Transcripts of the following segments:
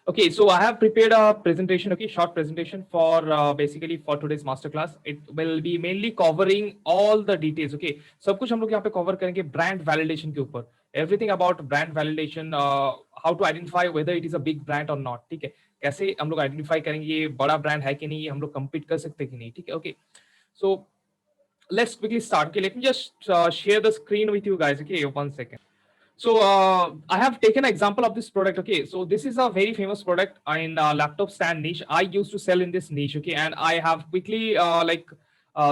Okay, so I have prepared a presentation, okay, short presentation for basically for today's masterclass. It will be mainly covering all the details, okay. सब कुछ हम लोग यहाँ पे cover करेंगे brand validation के ऊपर. Everything about brand validation, how to identify whether it is a big brand or not, ठीक है. कैसे हम लोग identify करेंगे ये बड़ा brand है कि नहीं, हम लोग compete कर सकते हैं कि नहीं, ठीक है, okay. So let's quickly start. Okay, let me just share the screen with you guys. Okay, 1 second. So I have taken an example of this product. Okay, so this is a very famous product in laptop stand niche. I used to sell in this niche. Okay, and I have quickly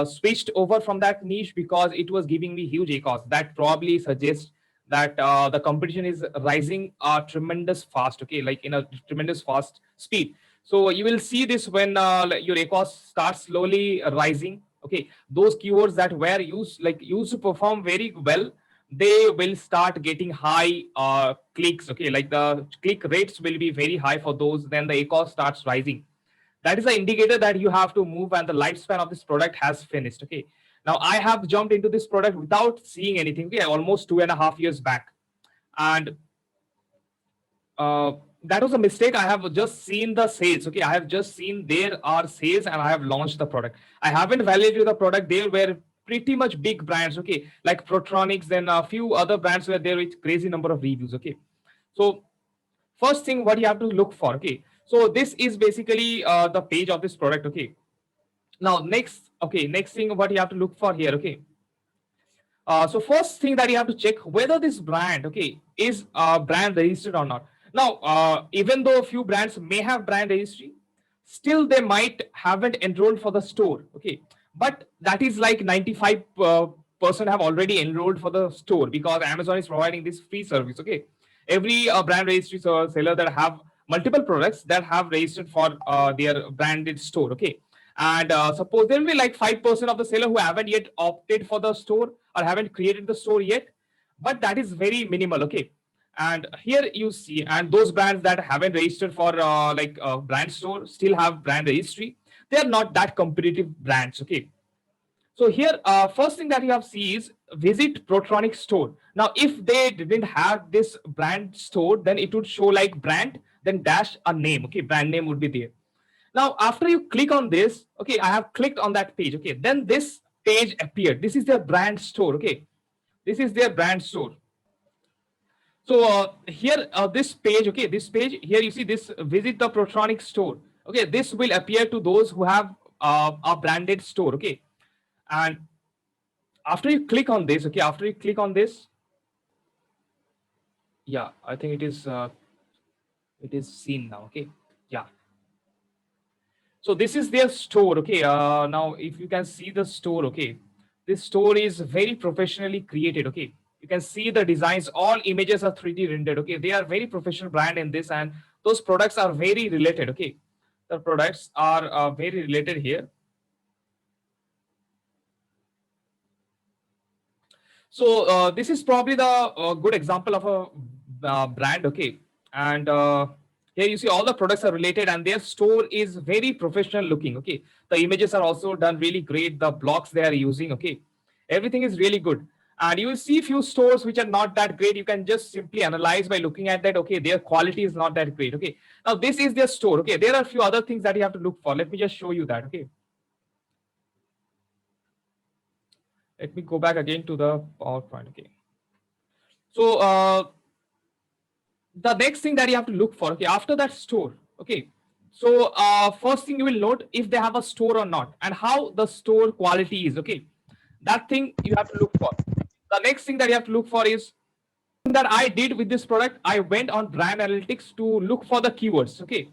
switched over from that niche because it was giving me huge ACOS. That probably suggests that the competition is rising tremendous fast. Okay, like in a tremendous fast speed. So you will see this when your ACOS starts slowly rising. Okay, those keywords that were used to perform very well, they will start getting high clicks. Okay, like the click rates will be very high for those. Then the ACOS starts rising. That is an indicator that you have to move and the lifespan of this product has finished. Okay, now I have jumped into this product without seeing anything. Okay, almost 2.5 years back, and uh, that was a mistake. I have just seen the sales. Okay, I have just seen there are sales and I have launched the product. I haven't validated the product. There were pretty much big brands. Okay, like Protronics and a few other brands were there with crazy number of reviews. Okay, so first thing what you have to look for. Okay, so this is basically the page of this product. Okay, now next thing what you have to look for here. Okay, so first thing that you have to check whether this brand, okay, is brand registered or not. Now, even though a few brands may have brand registry, still they might haven't enrolled for the store. Okay, but that is like 95% have already enrolled for the store because Amazon is providing this free service. Okay, every brand registry seller that have multiple products that have registered for their branded store. Okay, and suppose there will be like 5% of the seller who haven't yet opted for the store or haven't created the store yet, but that is very minimal. Okay, and here you see, and those brands that haven't registered for brand store still have brand registry. They are not that competitive brands. Okay, so here, first thing that you have see is visit Protronic store. Now, if they didn't have this brand store, then it would show like brand, then dash a name. Okay, brand name would be there. Now, after you click on this, okay, I have clicked on that page. Okay, then this page appeared. This is their brand store. Okay, this is their brand store. So here, this page, okay, this page here, you see this visit the Protronic store. Okay, this will appear to those who have a branded store. Okay, and after you click on this, okay, after you click on this, yeah, I think it is seen now. Okay, yeah. So this is their store. Okay, now if you can see the store, okay, this store is very professionally created. Okay, you can see the designs, all images are 3D rendered. Okay, they are very professional brand in this, and those products are very related. Okay, the products are very related here. So this is probably the good example of a brand. Okay, and here you see all the products are related and their store is very professional looking. Okay, the images are also done really great. The blocks they are using, okay, everything is really good. And you will see few stores which are not that great. You can just simply analyze by looking at that. Okay, their quality is not that great. Okay, now this is their store. Okay, there are a few other things that you have to look for. Let me just show you that. Okay, let me go back again to the PowerPoint. Okay, so the next thing that you have to look for, okay, after that store, okay, so first thing you will note if they have a store or not and how the store quality is. Okay, that thing you have to look for. The next thing that you have to look for is that I did with this product. I went on brand analytics to look for the keywords. Okay,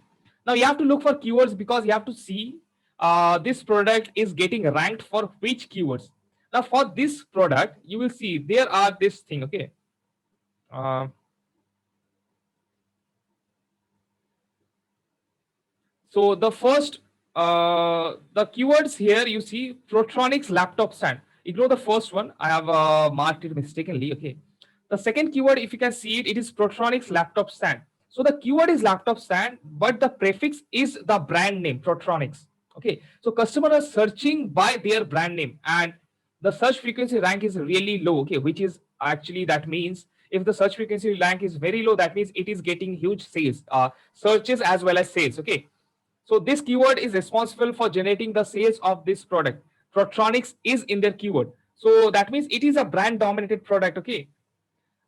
now you have to look for keywords because you have to see this product is getting ranked for which keywords. Now for this product you will see there are this thing. Okay, uh, so the first, the keywords here you see Protronics laptop stand. Ignore the first one. I have marked it mistakenly. Okay. The second keyword, if you can see it, it is Protronics laptop stand. So the keyword is laptop stand, but the prefix is the brand name Protronics. Okay. So customer are searching by their brand name and the search frequency rank is really low. Okay, which is actually that means If the search frequency rank is very low, that means it is getting huge sales, searches as well as sales. Okay. So this keyword is responsible for generating the sales of this product. Protronics is in their keyword. So that means it is a brand dominated product. Okay.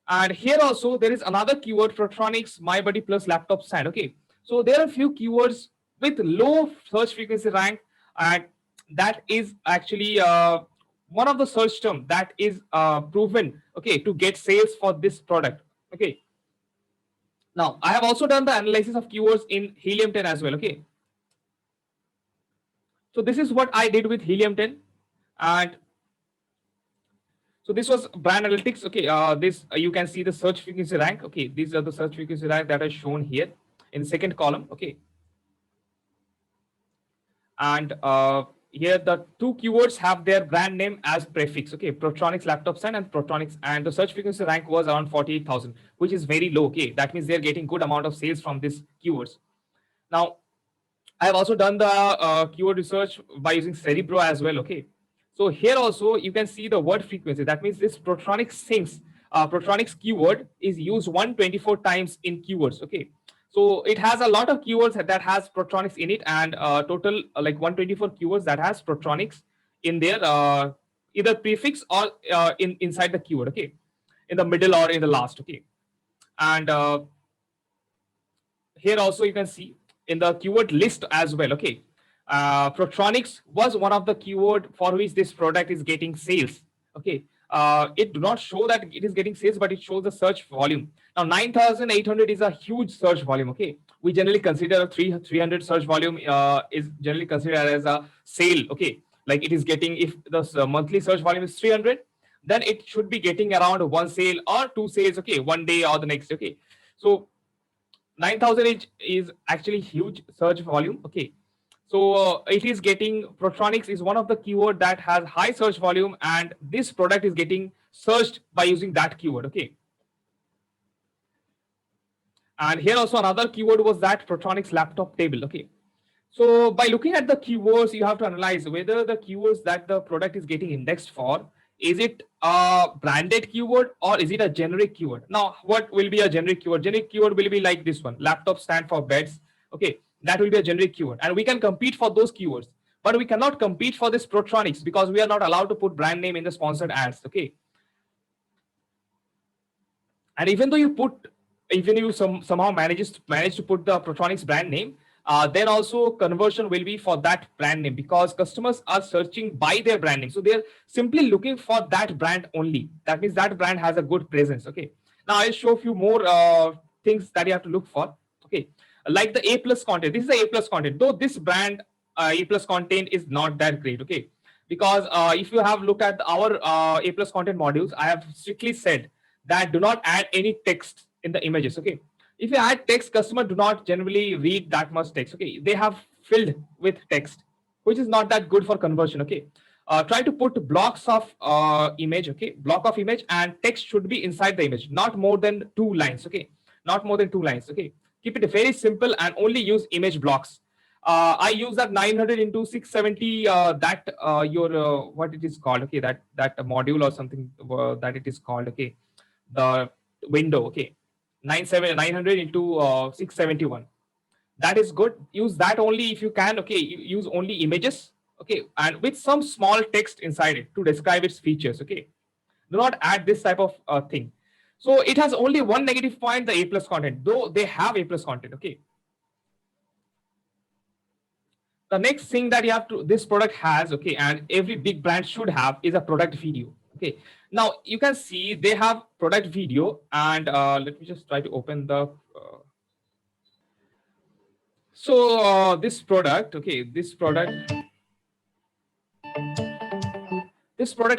And here also there is another keyword, Protronics, MyBuddy plus laptop stand. Okay. So there are a few keywords with low search frequency rank, and that is actually one of the search term that is proven, okay, to get sales for this product. Okay. Now I have also done the analysis of keywords in Helium 10 as well. Okay. So this is what I did with Helium 10, and so this was brand analytics. Okay, this you can see the search frequency rank. Okay, these are the search frequency rank that are shown here in the second column. Okay, and here the two keywords have their brand name as prefix. Okay, Protronics laptop stand and Protronics, and the search frequency rank was around 48,000, which is very low. Okay, that means they're getting good amount of sales from these keywords. Now I have also done the keyword research by using Cerebro as well. Okay, so here also you can see the word frequency. That means this Protronics syncs, Protronics keyword is used 124 times in keywords. Okay, so it has a lot of keywords that has Protronics in it, and total like 124 keywords that has Protronics in their either prefix or inside the keyword. Okay, in the middle or in the last. Okay, and here also you can see in the keyword list as well. Okay, Protronics was one of the keyword for which this product is getting sales. Okay, it do not show that it is getting sales, but it shows the search volume. Now 9,800 is a huge search volume. Okay, we generally consider 300 search volume is generally considered as a sale. Okay, like it is getting, if the monthly search volume is 300, then it should be getting around one sale or two sales. Okay, one day or the next. Okay, so 9,000 is actually huge search volume. Okay, so it is getting, Protronics is one of the keyword that has high search volume, and this product is getting searched by using that keyword. Okay, and here also another keyword was that Protronics laptop table. Okay, so by looking at the keywords, you have to analyze whether the keywords that the product is getting indexed for, is it a branded keyword or is it a generic keyword? Now, what will be a generic keyword? Generic keyword will be like this one, laptop stand for beds. Okay, that will be a generic keyword, and we can compete for those keywords, but we cannot compete for this Protronics because we are not allowed to put brand name in the sponsored ads. Okay, and even though you put, even you somehow manage to put the Protronics brand name, then also conversion will be for that brand name because customers are searching by their brand name, so they're simply looking for that brand only. That means that brand has a good presence. Okay, now I'll show a few more things that you have to look for. Okay, like the A plus content. This is the A plus content, though this brand A plus content is not that great. Okay, because if you have looked at our A plus content modules, I have strictly said that do not add any text in the images. Okay, if you add text, customer do not generally read that much text. Okay, they have filled with text, which is not that good for conversion. Okay, try to put blocks of image. Okay, block of image, and text should be inside the image, not more than 2 lines. Okay, not more than 2 lines. Okay, keep it very simple and only use image blocks. I use that 900 into 670, that your what it is called. Okay, that module or something that it is called. Okay, the window. Okay, 900 into 671. That is good. Use that only if you can. Okay, use only images. Okay, and with some small text inside it to describe its features. Okay, do not add this type of thing. So it has only one negative point, the A plus content, though they have A plus content. Okay, the next thing that you have to, this product has, okay, and every big brand should have, is a product video. Okay, now you can see they have product video, and let me just try to open the so this product, okay, this product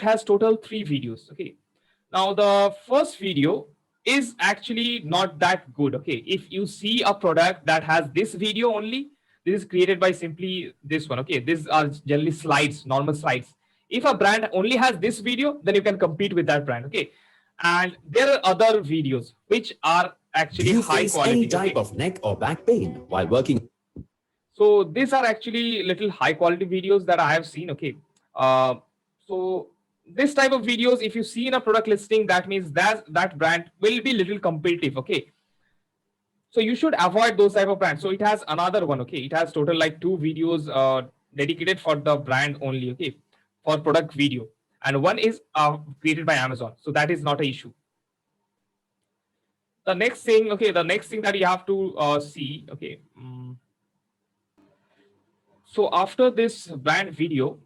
has total 3 videos. Okay, now the first video is actually not that good. Okay, if you see a product that has this video only, this is created by simply this one. Okay, these are generally slides, normal slides. If a brand only has this video, then you can compete with that brand. Okay, and there are other videos which are actually Do you high face quality. any type of neck or back pain while working? So these are actually little high quality videos that I have seen. Okay, so this type of videos, if you see in a product listing, that means that brand will be little competitive. Okay, so you should avoid those type of brands. So it has another one. Okay, it has total like 2 videos dedicated for the brand only. Okay, for product video, and one is created by Amazon, so that is not an issue. The next thing, okay, the next thing that you have to see, okay, so after this brand video,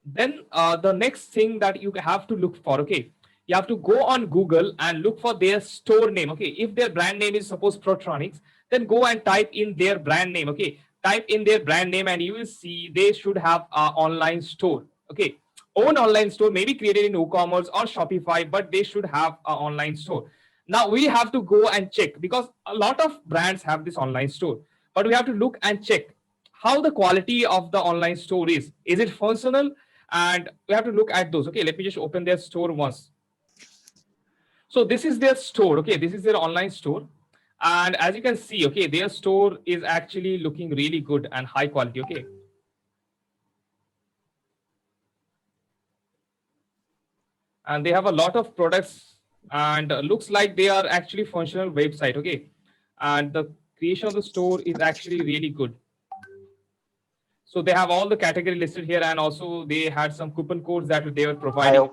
then the next thing that you have to look for, okay, you have to go on Google and look for their store name. Okay, if their brand name is suppose Protronics, then go and type in their brand name. Okay, type in their brand name and you will see they should have an online store. Okay, own online store, maybe created in WooCommerce or Shopify, but they should have an online store. Now we have to go and check, because a lot of brands have this online store, but we have to look and check how the quality of the online store is. Is it functional? And we have to look at those. Okay, let me just open their store once. So this is their store. Okay, this is their online store, and as you can see, okay, their store is actually looking really good and high quality. Okay, and they have a lot of products, and looks like they are actually functional website. Okay, and the creation of the store is actually really good. So they have all the category listed here, and also they had some coupon codes that they were providing.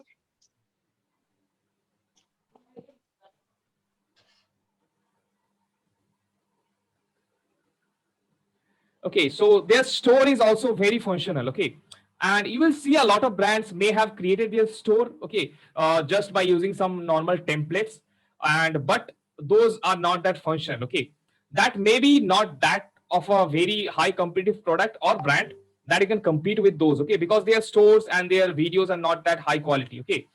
Okay, so their store is also very functional. Okay, and you will see a lot of brands may have created their store. Okay, just by using some normal templates, and but those are not that functional. Okay, that may be not that of a very high competitive product or brand that you can compete with those. Okay, because their stores and their videos are not that high quality. Okay,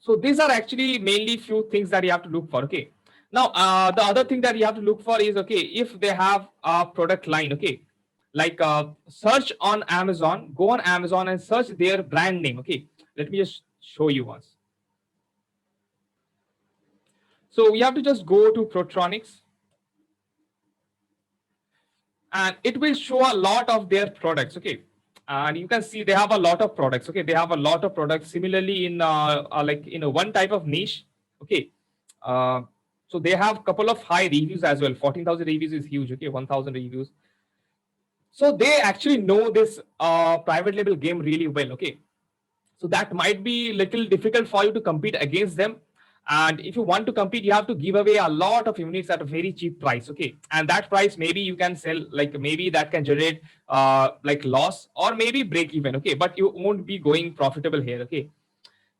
so these are actually mainly few things that you have to look for. Okay, now the other thing that you have to look for is, okay, if they have a product line. Okay, like search on Amazon, go on Amazon and search their brand name. Okay, let me just show you once. So we have to just go to Protronics, and it will show a lot of their products. Okay, and you can see they have a lot of products. Okay, they have a lot of products similarly in like in a one type of niche. Okay, uh, so they have couple of high reviews as well. 14,000 reviews is huge. Okay, 1,000 reviews. So they actually know this private label game really well. Okay, so that might be little difficult for you to compete against them. And if you want to compete, you have to give away a lot of units at a very cheap price. Okay, and that price maybe you can sell, like maybe that can generate like loss or maybe break even. Okay, but you won't be going profitable here. Okay,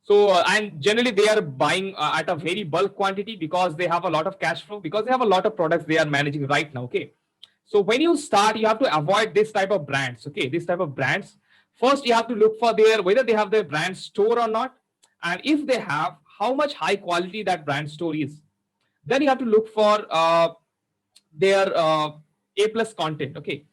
so and generally they are buying at a very bulk quantity because they have a lot of cash flow, because they have a lot of products they are managing right now. Okay, so when you start, you have to avoid this type of brands. Okay, this type of brands. First, you have to look for their whether they have their brand store or not, and if they have, how much high quality that brand store is. Then you have to look for their A plus content. Okay,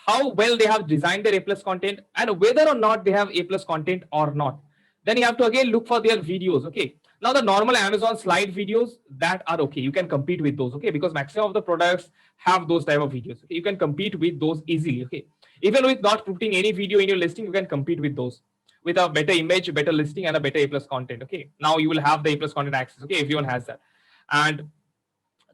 how well they have designed their A plus content and whether or not they have A plus content or not. Then you have to again look for their videos. Okay, now the normal Amazon slide videos that are okay, you can compete with those. Okay, because maximum of the products have those type of videos. Okay, you can compete with those easily. Okay, even with not putting any video in your listing, you can compete with those with a better image, better listing, and a better A plus content. Okay, now you will have the A plus content access. Okay, everyone has that. And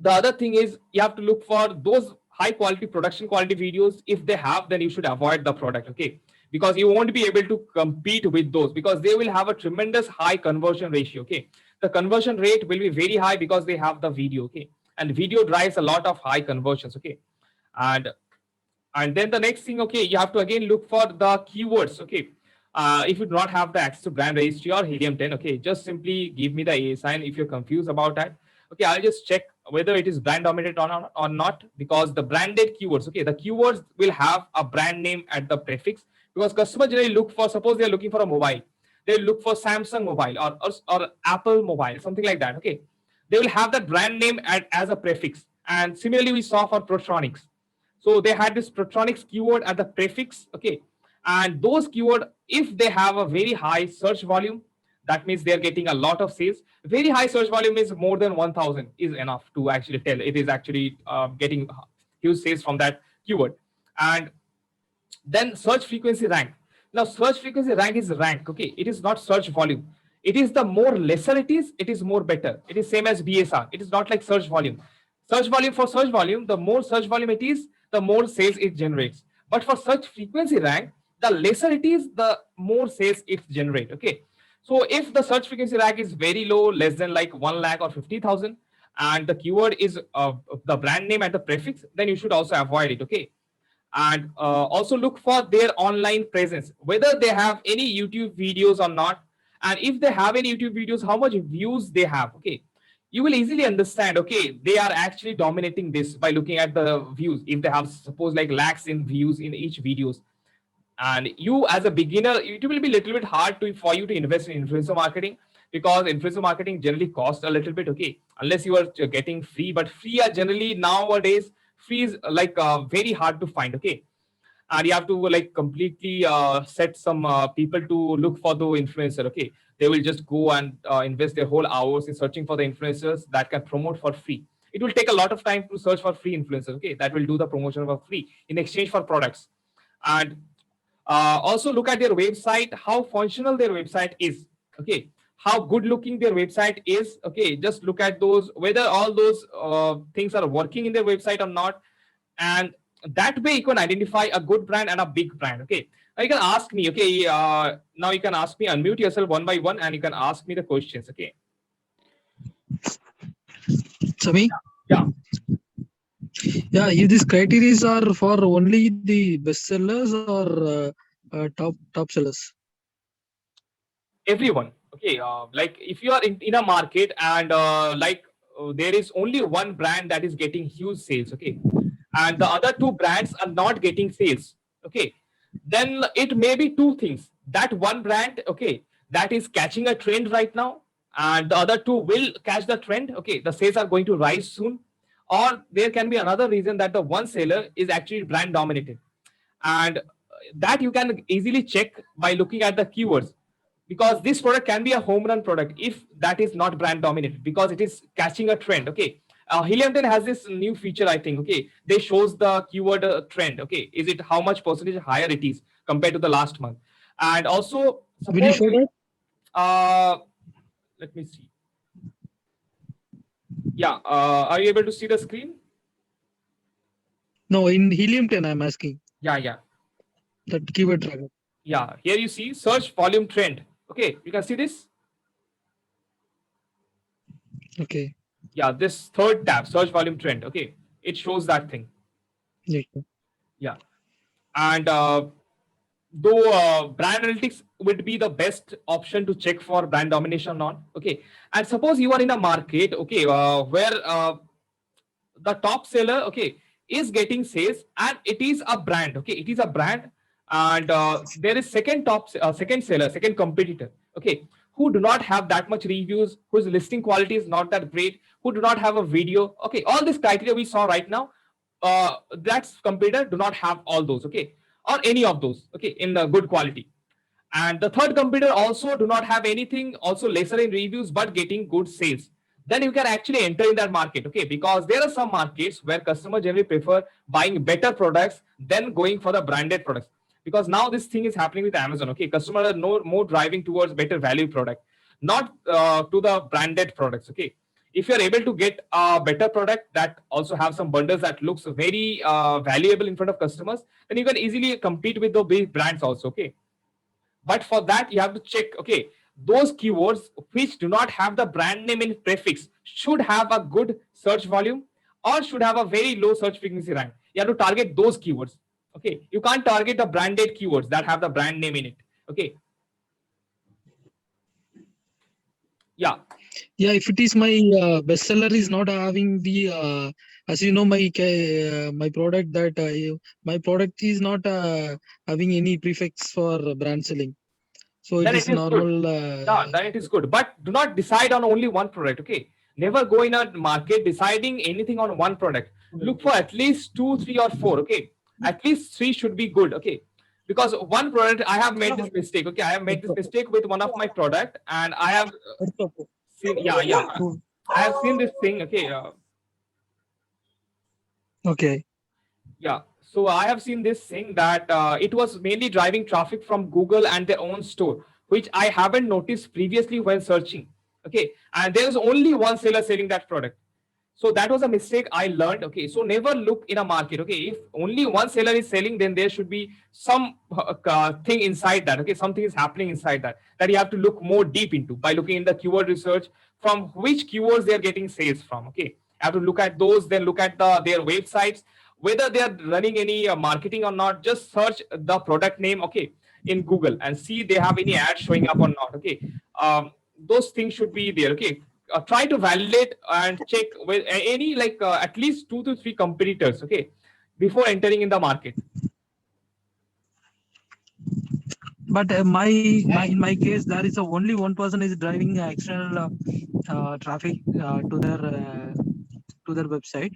the other thing is you have to look for those high quality production quality videos. If they have, then you should avoid the product. Okay, because you won't be able to compete with those, because they will have a tremendous high conversion ratio. Okay, the conversion rate will be very high because they have the video. Okay, and video drives a lot of high conversions. Okay, and then the next thing, okay, you have to again look for the keywords. Okay, if you do not have the access to brand registry or Helium 10, okay, just simply give me the A sign if you're confused about that. Okay, I'll just check whether it is brand dominated or not, because the branded keywords, okay, the keywords will have a brand name at the prefix, because customers generally look for, suppose they're looking for a mobile, they look for Samsung mobile or Apple mobile, something like that. Okay, they will have that brand name as a prefix. And similarly, we saw for Protronics. So they had this Protronics keyword at the prefix. Okay, and those keyword, if they have a very high search volume, that means they're getting a lot of sales. Very high search volume is more than 1,000 is enough to actually tell it is actually getting huge sales from that keyword. And then search frequency rank. Now, search frequency rank is rank. Okay, it is not search volume. It is the more lesser it is more better. It is same as BSR. It is not like search volume. Search volume for search volume, the more search volume it is, the more sales it generates. But for search frequency rank, the lesser it is, the more sales it generates. Okay. So if the search frequency rank is very low, less than like 1 lakh or 50,000, and the keyword is the brand name and the prefix, then you should also avoid it. Okay. And also look for their online presence, whether they have any YouTube videos or not. And if they have any YouTube videos, how much views they have. Okay. You will easily understand, okay, they are actually dominating this by looking at the views. If they have, suppose, like lakhs in views in each videos, and you as a beginner, it will be a little bit hard to for you to invest in influencer marketing, because influencer marketing generally costs a little bit. Okay, unless you are getting free, but free are generally nowadays, free is like very hard to find. Okay, and you have to like completely set some people to look for the influencer. Okay, they will just go and invest their whole hours in searching for the influencers that can promote for free. It will take a lot of time to search for free influencers, okay, that will do the promotion for free in exchange for products. And also look at their website, how functional their website is. Okay, how good looking their website is. Okay, just look at those, whether all those things are working in their website or not. And that way you can identify a good brand and a big brand. Okay, now you can ask me. Okay, now you can ask me, unmute yourself one by one, and you can ask me the questions. Okay. Sami? Yeah. Yeah, if these criteria are for only the best sellers or top sellers? Everyone. Okay, like if you are in a market and there is only one brand that is getting huge sales. Okay, and the other two brands are not getting sales. Okay, then it may be two things: that one brand, okay, that is catching a trend right now, and the other two will catch the trend. Okay, the sales are going to rise soon. Or there can be another reason that the one seller is actually brand dominated, and that you can easily check by looking at the keywords, because this product can be a home run product if that is not brand dominated, because it is catching a trend. Okay, Helium 10 has this new feature, I think. Okay, they shows the keyword trend. Okay, is it how much percentage higher it is compared to the last month. And also Will you suppose show that? let me see. Yeah, are you able to see the screen? No, in Helium 10 I'm asking. Yeah. That keyword tracker. Yeah, here you see search volume trend. Okay, you can see this. Okay. Yeah, this third tab, search volume trend. Okay, it shows that thing. Yeah. Yeah. And though brand analytics would be the best option to check for brand domination or not. Okay, and suppose you are in a market, okay, where the top seller, okay, is getting sales, and it is a brand. Okay, it is a brand, and there is second seller, second competitor. Okay, who do not have that much reviews, whose listing quality is not that great, who do not have a video. Okay, all these criteria we saw right now, that competitor do not have all those. Okay, or any of those. Okay, in the good quality. And the third competitor also do not have anything, also lesser in reviews, but getting good sales. Then you can actually enter in that market. Okay, because there are some markets where customers generally prefer buying better products than going for the branded products, because now this thing is happening with Amazon. Okay, customers are more driving towards better value product, not to the branded products. Okay, if you're able to get a better product that also have some bundles that looks very valuable in front of customers, then you can easily compete with the big brands also. Okay, but for that you have to check, okay, those keywords which do not have the brand name in prefix should have a good search volume or should have a very low search frequency rank. You have to target those keywords. Okay, you can't target the branded keywords that have the brand name in it. Okay. Yeah. Yeah, if it is my bestseller is not having the as you know, my product that my product is not having any prefix for brand selling, so it Then is it is good. normal. Yeah, then it is good. But do not decide on only one product. Okay, never go in a market deciding anything on one product. Look for at least 2, 3, or 4. Okay, at least 3 should be good. Okay, because one product, I have made this mistake. Okay, I have made this mistake with one of my product, and I have seen. Yeah. I have seen this thing. Okay. Okay. Yeah. So I have seen this thing that it was mainly driving traffic from Google and their own store, which I haven't noticed previously when searching. Okay, and there is only one seller selling that product. So that was a mistake I learned. Okay, so never look in a market. Okay, if only one seller is selling, then there should be some thing inside that. Okay, something is happening inside that you have to look more deep into by looking in the keyword research from which keywords they are getting sales from. Okay, you have to look at those, then look at their websites, whether they are running any marketing or not. Just search the product name, okay, in Google and see they have any ads showing up or not. Okay, those things should be there. Okay, try to validate and check with any like at least 2 to 3 competitors, okay, before entering in the market. But in my case, there is only one person is driving external traffic to their website,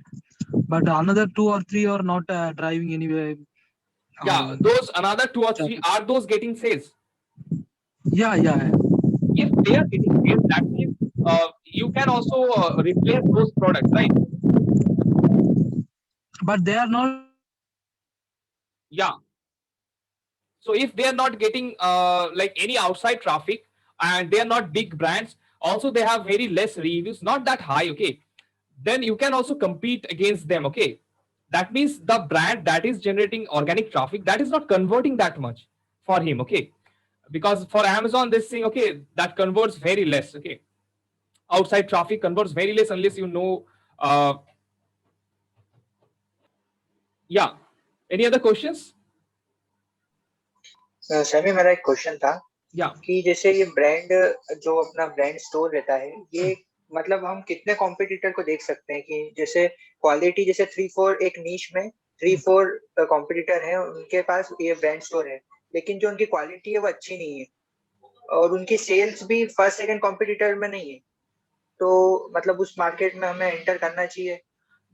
but another 2 or 3 are not driving anyway. Yeah, those another 2 or 3 are those getting sales. Yeah. If they are getting sales, that means you can also replace those products, right? But they are not. Yeah. So if they are not getting like any outside traffic and they are not big brands, also they have very less reviews, not that high, okay, then you can also compete against them. Okay, that means the brand that is generating organic traffic, that is not converting that much for him. Okay, because for Amazon this thing, okay, that converts very less. Okay, outside traffic converts very less unless you know. Yeah, any other questions? Sir मेरा एक question था या कि जैसे ये brand जो अपना brand store रहता है, ये मतलब हम कितने कॉम्पिटिटर को देख सकते हैं कि जैसे क्वालिटी, जैसे 3-4 एक नीश में 3-4 कॉम्पिटिटर हैं, उनके पास ये ब्रांड स्टोर है, लेकिन जो उनकी क्वालिटी है वो अच्छी नहीं है और उनकी सेल्स भी फर्स्ट सेकंड कॉम्पिटिटर में नहीं है, तो मतलब उस मार्केट में हमें एंटर करना चाहिए?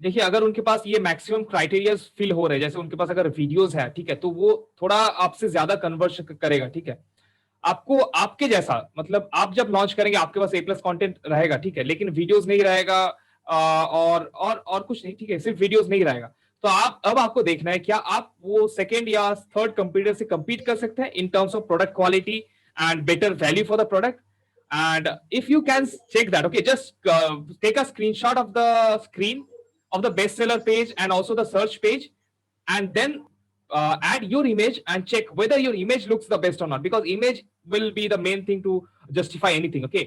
देखिए, अगर उनके पास ये मैक्सिमम क्राइटेरियाज फिल हो रहे हैं, जैसे उनके पास अगर वीडियोस है, ठीक है, तो वो थोड़ा आपसे ज्यादा कन्वर्ट करेगा। ठीक है, आपको आपके जैसा, मतलब आप जब लॉन्च करेंगे आपके पास A+ कंटेंट रहेगा, ठीक है, लेकिन वीडियोस नहीं रहेगा और कुछ नहीं, ठीक है, सिर्फ वीडियोस नहीं रहेगा। तो आप अब आपको देखना है क्या आप वो सेकेंड या थर्ड कंपीटर से compete कर सकते हैं in terms of product quality and better value for the product. And if you can check that, okay, just take a screenshot of the screen of the bestseller page and also the search page, and then add your image and check whether your image looks the best or not, because image will be the main thing to justify anything. Okay,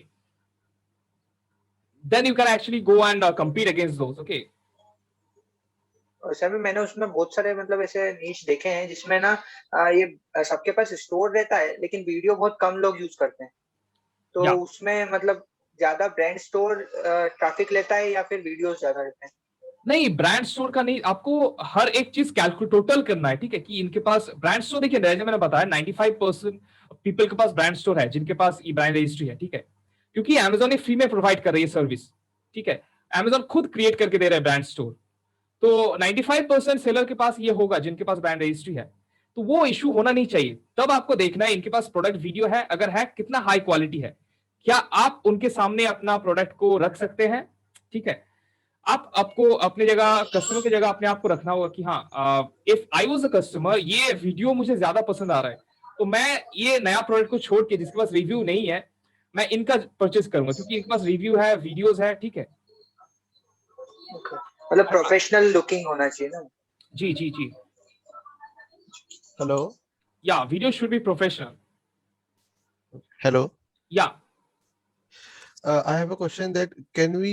then you can actually go and compete against those. Okay, और sir मैंने उसमें बहुत सारे मतलब ऐसे नीश देखे हैं जिसमें ना ये सबके पास स्टोर रहता है लेकिन वीडियो बहुत कम लोग यूज करते हैं, तो Yeah. उसमें मतलब ज्यादा ब्रांड स्टोर ट्रैफिक लेता है या फिर वीडियोस ज्यादा रहते हैं? नहीं, ब्रांड स्टोर का नहीं, आपको हर एक चीज कैलकुलेट टोटल करना है। ठीक है, कि इनके पास ब्रांड स्टोर, देखिए जैसे मैंने बताया 95% पीपल के पास ब्रांड स्टोर है जिनके पास ई ब्रांड रजिस्ट्री है। ठीक है, क्योंकि अमेजोन ने फ्री में प्रोवाइड कर रही है सर्विस। ठीक है, अमेजोन खुद क्रिएट करके दे रहा है ब्रांड स्टोर, तो 95% सेलर के पास ये होगा जिनके पास ब्रांड रजिस्ट्री है, तो वो इशू होना नहीं चाहिए। तब आपको देखना है इनके पास प्रोडक्ट वीडियो है, अगर है कितना हाई क्वालिटी है, क्या आप उनके सामने अपना प्रोडक्ट को रख सकते हैं। ठीक है, आपको अपनी जगह, कस्टमर की जगह अपने आप को रखना होगा कि हाँ, if I was a customer, ये वीडियो मुझे ज्यादा पसंद आ रहा है, तो मैं ये नया प्रोडक्ट को छोड़ के जिसके पास रिव्यू नहीं है, मैं इनका परचेज करूंगा क्योंकि इनके पास रिव्यू है, वीडियोस है। ठीक है, मतलब प्रोफेशनल लुकिंग होना चाहिए ना? जी जी जी, Hello. या video should be professional. Hello. या I have a question that can we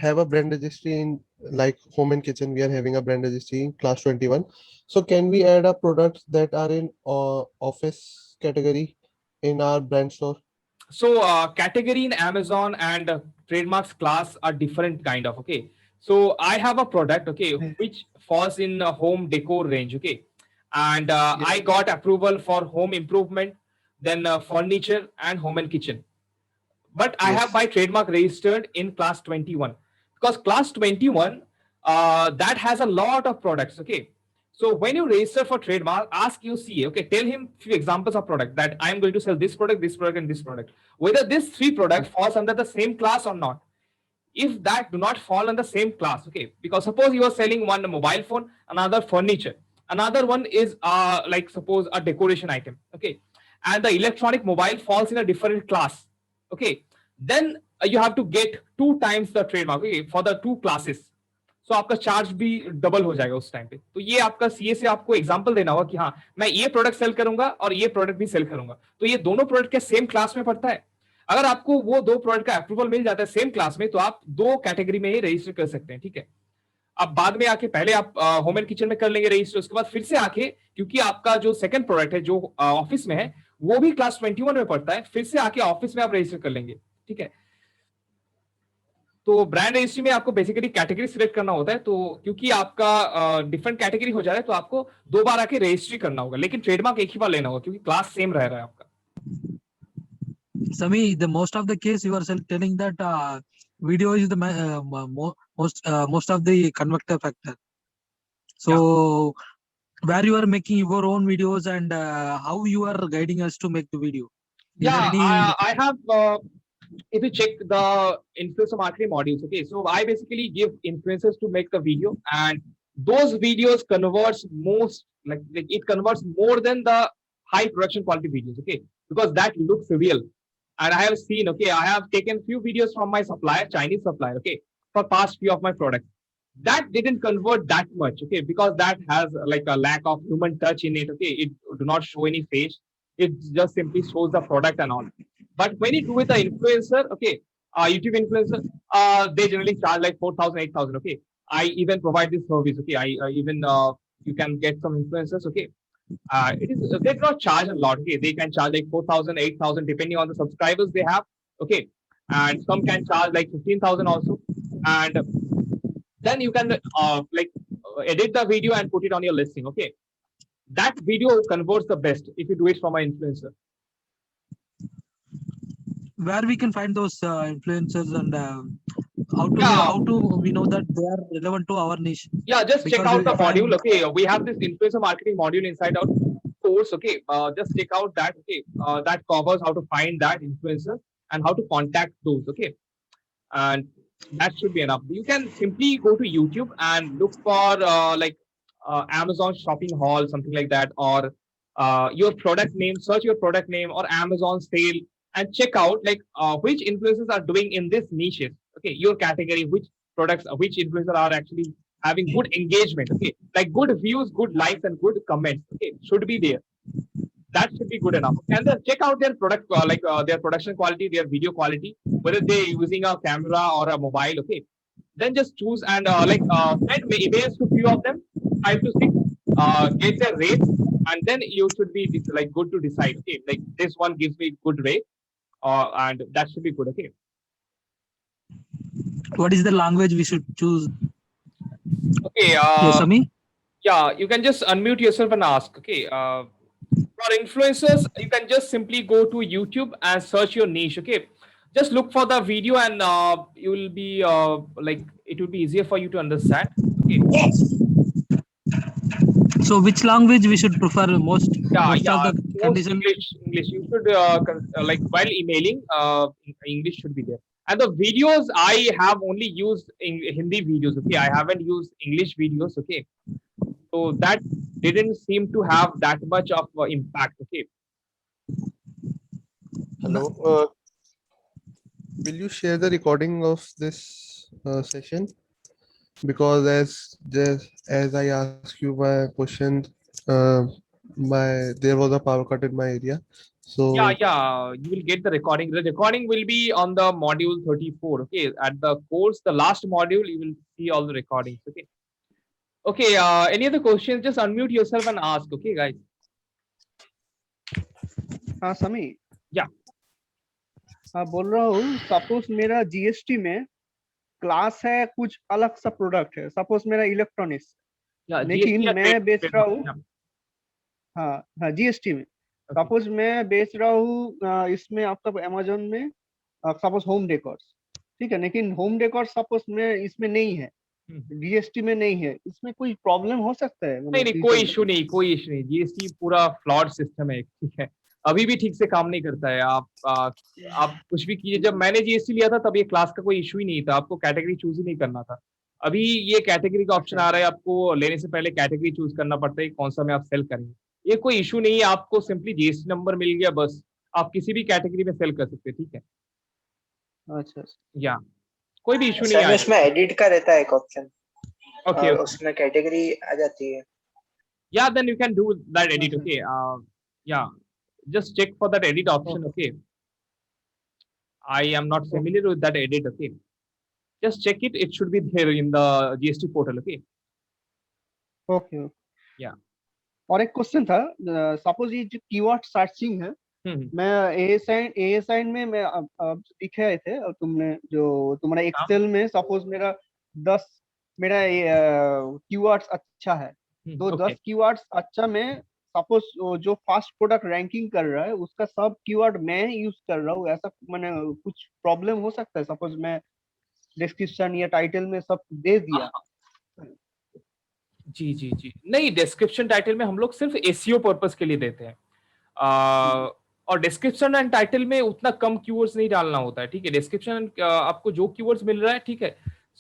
have a brand registry in like home and kitchen? We are having a brand registry in class 21. So can we add a products that are in office category in our brand store? so category in Amazon and trademarks class are different kind of. Okay, so I have a product, okay, which falls in home decor range. Okay, and I got approval for home improvement, then furniture and home and kitchen, but I have my trademark registered in class 21 because class 21 that has a lot of products. Okay, so when you register for trademark, ask you see, okay, tell him few examples of product that I am going to sell this product, this product and this product, whether this 3 products falls under the same class or not. If that do not fall under the same class, okay, because suppose you are selling one mobile phone, another furniture, Another one is like suppose a decoration item, okay, and the electronic mobile falls in a different class, okay, then you have to get 2 times the trademark, okay, for the 2 classes. So आपका charge भी double हो जाएगा उस time पे। तो ये आपका CA से आपको एग्जांपल देना होगा कि हाँ मैं ये प्रोडक्ट सेल करूंगा और ये प्रोडक्ट भी सेल करूंगा, तो ये दोनों प्रोडक्ट के सेम क्लास में पड़ता है। अगर आपको वो 2 प्रोडक्ट का अप्रूवल मिल जाता है सेम क्लास में, तो आप 2 कैटेगरी में ही रजिस्टर कर सकते हैं, ठीक है। अब बाद में आके पहले आप होम एंड किचन में कर लेंगे रजिस्टर, उसके बाद फिर से आके क्योंकि आपका जो सेकंड प्रोडक्ट है जो ऑफिस में है वो भी क्लास 21 में पड़ता है, फिर से आके ऑफिस में आप रजिस्टर कर लेंगे, ठीक है। तो ब्रांड रजिस्ट्री में आपको बेसिकली कैटेगरी सिलेक्ट करना होता है, तो क्योंकि आपका डिफरेंट कैटेगरी हो जा रहा है तो आपको 2 बार आके रजिस्ट्री करना होगा, लेकिन ट्रेडमार्क एक ही बार लेना होगा क्योंकि क्लास सेम रह रहा है आपका। Sami, the most of the case you are telling that video is the most of the convector factor. So where you are making your own videos and how you are guiding us to make the video? Is there any... I have if you check the influencer marketing modules, okay, so I basically give influencers to make the video, and those videos converts most like it converts more than the high production quality videos, okay, because that looks real. And I have seen, okay, I have taken few videos from my supplier, Chinese supplier, okay, for past few of my products. That didn't convert that much, okay, because that has like a lack of human touch in it, okay. It do not show any face. It just simply shows the product and all. But when you do with the influencer, okay, YouTube influencer, they generally charge like 4,000, 8,000, okay. I even provide this service, okay. I even you can get some influencers, okay. It is they do not charge a lot, okay. They can charge like 4,000, 8,000 depending on the subscribers they have, okay. And some can charge like 15,000 also, and then you can edit the video and put it on your listing, okay. That video converts the best if you do it from an influencer. Where we can find those influencers and how to we know that they are relevant to our niche? Yeah, just check out the module, okay. We have this influencer marketing module inside our course, okay. Just check out that, okay. That covers how to find that influencer and how to contact those, okay. And that should be enough. You can simply go to YouTube and look for Amazon shopping haul, something like that, or your product name, search your product name or Amazon sale, and check out like which influencers are doing in this niches, okay, your category, which products, which influencers are actually having good engagement, okay, like good views, good likes, and good comments, okay, should be there. That should be good enough. And then check out their product, their production quality, their video quality, whether they're using a camera or a mobile, okay. Then just choose and send emails to few of them, 5 to 6, get their rates, and then you should be like good to decide, okay, like this one gives me good rate, and that should be good, okay. What is the language we should choose? Okay. Yes, Sami? Yeah, you can just unmute yourself and ask, okay. For influencers, you can just simply go to YouTube and search your niche, okay. Just look for the video and you will be it will be easier for you to understand, okay. So which language we should prefer most? Most condition? English. You should like while emailing, English should be there. And the videos I have only used in Hindi videos, okay. I haven't used English videos, okay. So that didn't seem to have that much of impact, okay. Hello. Will you share the recording of this session? Because as I asked you my question, there was a power cut in my area. So yeah, you will get the recording. The recording will be on the module 34. Okay, at the course, the last module, you will see all the recordings. Okay. Okay. Any other questions? Just unmute yourself and ask. Okay, guys. हाँ समी, Yeah. हाँ बोल रहा हूँ, suppose मेरा GST में class है, कुछ अलग सा प्रोडक्ट है, सपोज मेरा इलेक्ट्रॉनिक्स, लेकिन मैं बेच रहा हूँ, हाँ जीएसटी में, सपोज मैं बेच रहा हूँ इसमें आपका अमेजोन में सपोज होम डेकोर्स, ठीक है, लेकिन होम डेकोर्स सपोज में इसमें नहीं है, जीएसटी में नहीं है, इसमें कोई प्रॉब्लम हो सकता है? नहीं, कोई इशू नहीं, जीएसटी पूरा फ्लॉड सिस्टम है, ठीक है, अभी भी ठीक से काम नहीं करता है। आप कुछ भी कीजिए, जब मैंने जीएसटी लिया था तब ये क्लास का कोई इशू ही नहीं था, आपको कैटेगरी चूज ही नहीं करना था, अभी ये कैटेगरी का ऑप्शन आ रहा है, आपको लेने से पहले कैटेगरी चूज करना पड़ता है कौन सा में आप सेल करेंगे। ये कोई इशू नहीं है, आपको सिंपली जीएसटी नंबर मिल गया बस, आप किसी भी कैटेगरी में सेल कर सकते हैं, ठीक है। अच्छा या कोई भी इशू नहीं सर में आएगा। उसमें एडिट का रहता है एक ऑप्शन, ओके उसमें कैटेगरी आ जाती है। yeah, then you can do that edit, अच्छा okay. Yeah, just check for that edit option, okay okay. I am not familiar with that edit, okay. Just check it, it should be there in the GST portal, okay. Okay. Yeah. और एक question था, suppose ये जो keyword searching है, मैं एएसआइन में मैं अब दिखे आए थे, और तुमने जो तुम्हारा एक्सेल में सपोज मेरा 10 मेरा कीवर्ड्स अच्छा है, तो 10 कीवर्ड्स अच्छा में सपोज जो फर्स्ट प्रोडक्ट रैंकिंग कर रहा है उसका सब कीवर्ड मैं यूज कर रहा हूँ, ऐसा मैंने कुछ प्रॉब्लम हो सकता है? सपोज मैं डिस्क्रिप्शन या टाइटल में सब दे दिया। जी जी जी, नहीं, डिस्क्रिप्शन टाइटल में हम लोग सिर्फ एसईओ पर्पस के लिए देते हैं, और डिस्क्रिप्शन एंड टाइटल में उतना कम कीवर्ड्स नहीं डालना होता है, ठीक है। डिस्क्रिप्शन आपको जो कीवर्ड्स मिल रहा है, ठीक है,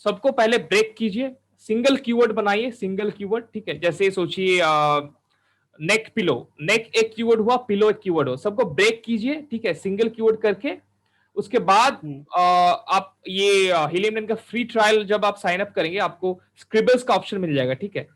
सबको पहले ब्रेक कीजिए, सिंगल कीवर्ड बनाइए, सिंगल कीवर्ड, ठीक है। जैसे सोचिए नेक पिलो, नेक एक कीवर्ड हुआ, पिलो एक कीवर्ड हो, सबको ब्रेक कीजिए, ठीक है, सिंगल कीवर्ड करके। उसके बाद आप ये हीलियम 10 का फ्री ट्रायल जब आप साइन अप करेंगे, आपको स्क्रिबल्स का ऑप्शन मिल जाएगा, ठीक है।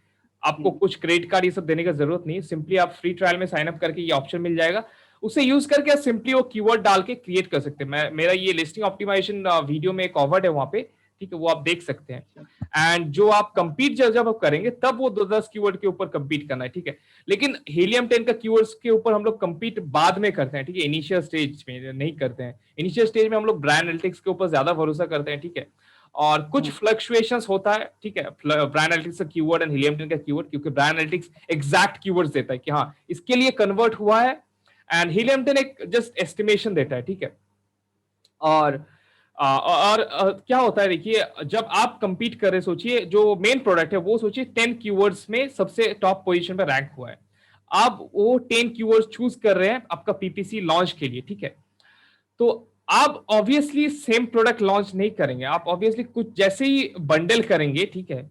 आपको कुछ क्रेडिट कार्ड ये सब देने की जरूरत नहीं है, सिंपली आप फ्री ट्रायल में साइन अप करके ये ऑप्शन मिल जाएगा, उसे यूज करके आप सिंपली वो कीवर्ड डाल के क्रिएट कर सकते हैं। मेरा ये लिस्टिंग ऑप्टिमाइजेशन वीडियो में कवर्ड है वहां पे, ठीक है, वो आप देख सकते हैं। एंड जो आप कंपीट जब आप करेंगे तब वो 10 कीवर्ड के ऊपर कंपीट करना है, ठीक है। लेकिन हीलियम 10 का कीवर्ड्स के ऊपर हम लोग कंपीट बाद में करते हैं, ठीक है, इनिशियल स्टेज में नहीं करते हैं। इनिशियल स्टेज में हम लोग ब्रांड एनालिटिक्स के ऊपर ज्यादा भरोसा करते हैं, ठीक है। और कुछ फ्लक्चुएशंस होता है, ठीक है, ब्रांड एनालिटिक्स का कीवर्ड एंड हीलियम 10 का कीवर्ड, क्योंकि ब्रांड एनालिटिक्स एग्जैक्ट कीवर्ड्स देता है कि हाँ इसके लिए कन्वर्ट हुआ है, एंड हीलियम 10 एक जस्ट एस्टिमेशन देता है, ठीक है। और क्या होता है, देखिए, जब आप कंपीट कर रहे, सोचिए जो मेन प्रोडक्ट है वो सोचिए 10 कीवर्ड्स में सबसे टॉप पोजीशन पे रैंक हुआ है, आप वो 10 कीवर्ड्स चूज कर रहे हैं आपका पीपीसी लॉन्च के लिए, ठीक है। तो आप ऑब्वियसली सेम प्रोडक्ट लॉन्च नहीं करेंगे, आप ऑब्वियसली कुछ जैसे ही बंडल करेंगे, ठीक है,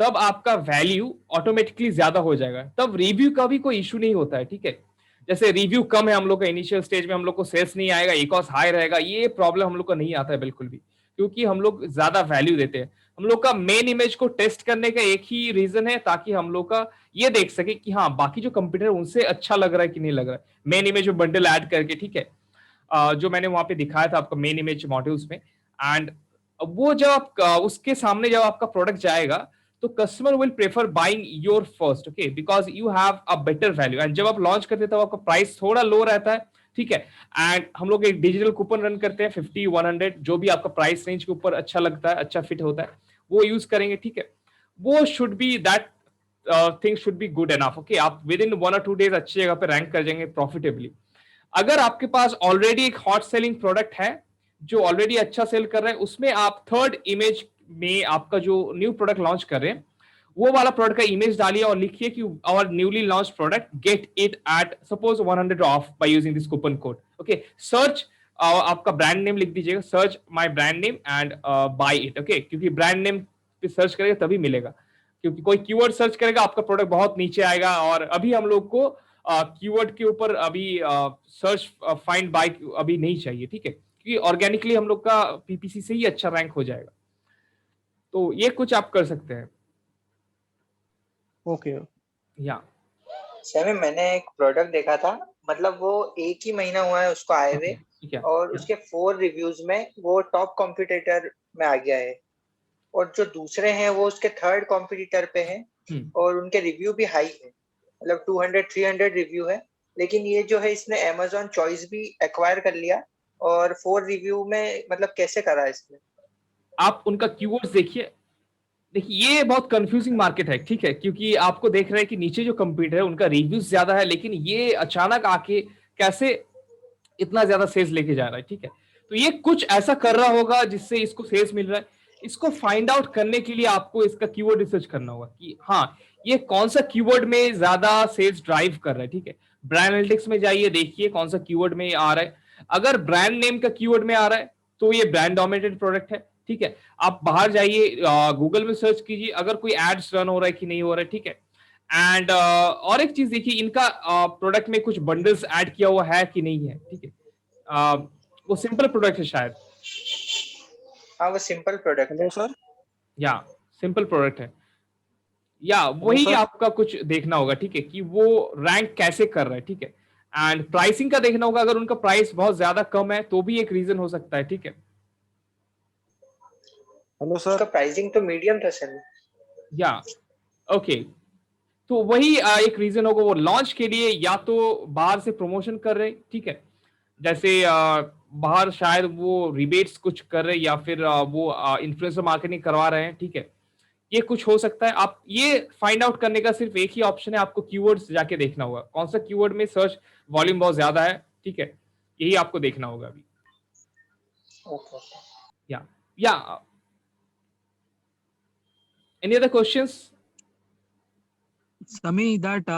तब आपका वैल्यू ऑटोमेटिकली ज्यादा हो जाएगा, तब रिव्यू का भी कोई इशू नहीं होता है, ठीक है। जैसे रिव्यू कम है हम लोग का इनिशियल स्टेज में, हम लोग को सेल्स नहीं आएगा, ई कॉस्ट हाई रहेगा, ये प्रॉब्लम हम लोग को नहीं आता है बिल्कुल भी, क्योंकि हम लोग ज्यादा वैल्यू देते हैं। हम लोग का मेन इमेज को टेस्ट करने का एक ही रीजन है, ताकि हम लोग का ये देख सके कि हाँ बाकी जो कंप्यूटर उनसे अच्छा लग रहा है कि नहीं लग रहा है, मेन इमेज में बंडल ऐड करके, ठीक है। जो मैंने वहां पे दिखाया था आपका मेन इमेज मॉड्यूल्स में, एंड वो जब आप उसके सामने जब आपका प्रोडक्ट जाएगा तो customer will prefer buying your first, okay, because you have a better value. And जब आप लॉन्च करते हैं तब आपका प्राइस थोड़ा लो रहता है, ठीक है। एंड हम लोग एक डिजिटल कूपन रन करते हैं 50, 100, जो भी आपका प्राइस रेंज के ऊपर अच्छा लगता है, अच्छा फिट होता है, वो यूज करेंगे, ठीक है। वो should be that thing should be good enough, okay. आप विद इन 1 और 2 डेज अच्छी जगह पे रैंक कर जाएंगे प्रॉफिटेबली। अगर आपके पास ऑलरेडी एक हॉट सेलिंग प्रोडक्ट है जो ऑलरेडी अच्छा सेल कर रहा है, उसमें आप थर्ड इमेज में आपका जो न्यू प्रोडक्ट लॉन्च कर रहे हैं वो वाला प्रोडक्ट का इमेज डालिए और लिखिए कि our newly launch product get it at suppose 100 off by using this coupon code, okay. Search आपका ब्रांड नेम लिख दीजिएगा, search my brand name and buy it, okay, क्योंकि ब्रांड नेम पे सर्च करेगा तभी मिलेगा, क्योंकि कोई कीवर्ड सर्च करेगा आपका प्रोडक्ट बहुत नीचे आएगा। और अभी हम लोग को कीवर्ड के ऊपर अभी सर्च फाइंड बाय अभी नहीं चाहिए, ठीक है, क्योंकि ऑर्गेनिकली हम लोग का पीपीसी से ही अच्छा रैंक हो जाएगा। तो ये कुछ आप कर सकते हैं। ओके। या सर मैंने एक प्रोडक्ट देखा था, मतलब वो एक ही महीना हुआ है उसको आए हुए, और उसके 4 रिव्यूज में वो टॉप कॉम्पिटिटर में आ गया है, और जो दूसरे हैं वो उसके थर्ड कॉम्पिटिटर पे हैं, और उनके रिव्यू भी हाई है, मतलब 200-300 रिव्यू है। लेकिन ये जो है इसने Amazon चॉइस भी एक्वायर कर लिया, और 4 रिव्यू में मतलब कैसे करा इसने? आप उनका कीवर्ड्स देखिए ये बहुत कंफ्यूजिंग मार्केट है, ठीक है, क्योंकि आपको देख रहे हैं कि नीचे जो कंप्यूटर है उनका रिव्यूज ज्यादा है, लेकिन ये अचानक आके कैसे इतना ज्यादा सेल्स लेके जा रहा है, ठीक है। तो ये कुछ ऐसा कर रहा होगा जिससे इसको सेल्स मिल रहा है। इसको फाइंड आउट करने के लिए आपको इसका कीवर्ड रिसर्च करना होगा कि हाँ ये कौन सा कीवर्ड में ज्यादा सेल्स ड्राइव कर रहा है, ठीक है। ब्रांड एनालिटिक्स में जाइए, देखिए कौन सा कीवर्ड में आ रहा है। अगर ब्रांड नेम का कीवर्ड में आ रहा है तो ये ब्रांड डोमिनेटेड प्रोडक्ट है। ठीक है, आप बाहर जाइए, गूगल में सर्च कीजिए अगर कोई एड्स रन हो रहा है कि नहीं हो रहा है, ठीक है। एंड और एक चीज देखिए, इनका प्रोडक्ट में कुछ बंडल्स ऐड किया हुआ है कि नहीं है, ठीक है। वो सिंपल प्रोडक्ट है शायद, हाँ वो सिंपल प्रोडक्ट है। Hello sir. या सिंपल प्रोडक्ट है, या हेलो वही सर। आपका कुछ देखना होगा, ठीक है, कि वो रैंक कैसे कर रहा है, ठीक है। एंड प्राइसिंग का देखना होगा, अगर उनका प्राइस बहुत ज्यादा कम है तो भी एक रीजन हो सकता है, ठीक है। हेलो उसका सर। प्राइसिंग तो मीडियम था सर। या ओके, तो वही एक रीजन होगा, वो लॉन्च के लिए या तो बाहर से प्रमोशन कर रहे, ठीक है, जैसे बाहर शायद वो रिबेट्स कुछ कर रहे, या फिर वो इन्फ्लुएंसर मार्केटिंग करवा रहे हैं, ठीक है। ये कुछ हो सकता है। आप ये फाइंड आउट करने का सिर्फ एक ही ऑप्शन है, आपको कीवर्ड्स जाके देखना होगा, कौन सा कीवर्ड में सर्च वॉल्यूम बहुत ज्यादा है, ठीक है, यही आपको देखना होगा अभी। ओके। या any other questions? Sami, that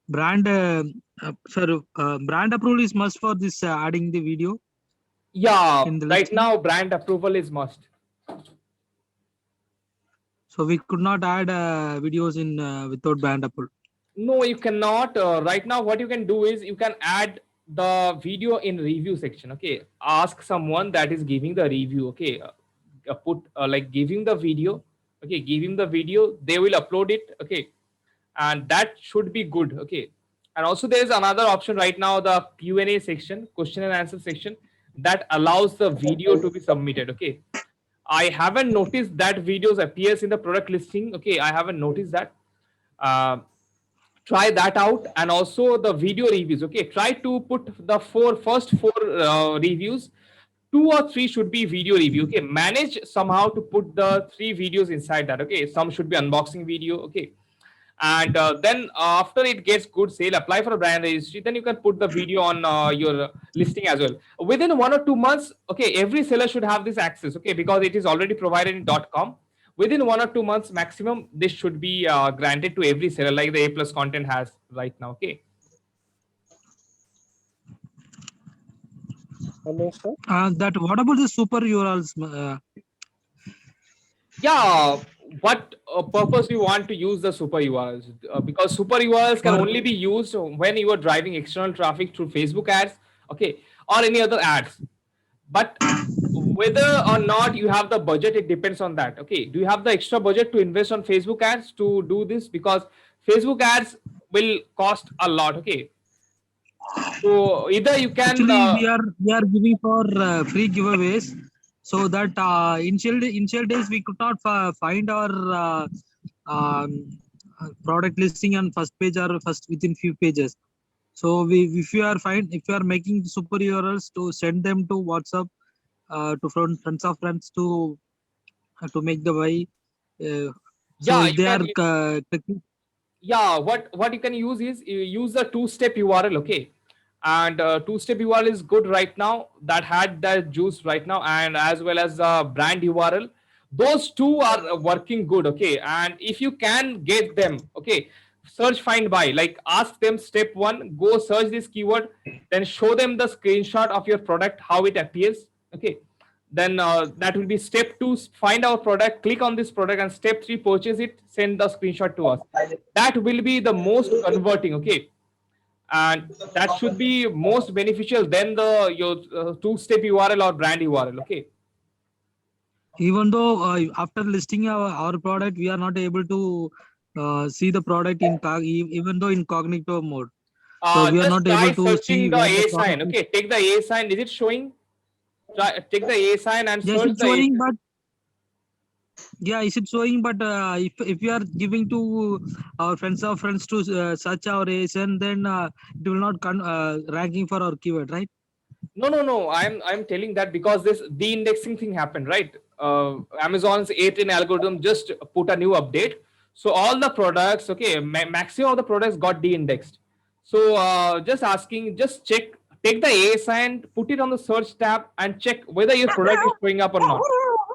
brand brand approval is must for this adding the video Yeah, in the right listing. now brand approval is must. So we could not add videos in without brand approval. No, you cannot. Right now, what you can do is you can add the video in review section. Okay, ask someone that is giving the review. Okay, put like give him the video. Okay, give him the video. They will upload it. Okay, and that should be good. Okay, and also there is another option right now, the Q&A section, question and answer section, that allows the video to be submitted. Okay, I haven't noticed that videos appears in the product listing. Okay, I haven't noticed that. Uh, Try that out, and also the video reviews. Okay, try to put the first four reviews. 2 or 3 should be video review. Okay, manage somehow to put the 3 videos inside that. Okay, some should be unboxing video. Okay, and then after it gets good sale, apply for a brand registry, then you can put the video on your listing as well within 1 or 2 months. Okay, every seller should have this access, okay, because it is already provided in .com. Within 1 or 2 months maximum, this should be granted to every seller, like the A+ content has right now. Okay. Hello sir. That what about the super URLs? Yeah, what purpose you want to use the super URLs? Because super URLs can only be used when you are driving external traffic through Facebook ads, okay, or any other ads. But whether or not you have the budget, it depends on that. Okay, do you have the extra budget to invest on Facebook ads to do this? Because Facebook ads will cost a lot. Okay, so either you can Actually, we are giving for free giveaways, so that initial days we could not find our product listing on first page or first within few pages. So if you are making super URLs, to send them to WhatsApp to friends of friends to make the buy. So yeah, if they are clicking. Yeah, what you can use is you use the 2-step URL. Okay, and 2-step URL is good right now, that had that juice right now, and as well as the brand URL, those two are working good. Okay, and if you can get them, okay, search, find, buy, like ask them step 1, go search this keyword, then show them the screenshot of your product, how it appears. Okay, then that will be step 2, find our product, click on this product, and step 3, purchase it, send the screenshot to us. That will be the most converting. Okay, and that should be most beneficial than the your 2-step URL or brand URL. Okay, Even though after listing our product, we are not able to see the product in even though incognito mode. So we are just not try able to see searching the where the A sign. product is. Okay, take the A sign, is it showing? Try, take the A sign and Yes, search it's the A showing, sign. but yeah, is it showing? But if you are giving to our friends of friends to search our ASN, then it will not ranking for our keyword, right? No. I'm telling that because this de-indexing thing happened, right? Amazon's 8 algorithm just put a new update, so all the products, okay, maximum of the products got de-indexed. So just asking, just check, take the A sign, put it on the search tab, and check whether your product is showing up or not.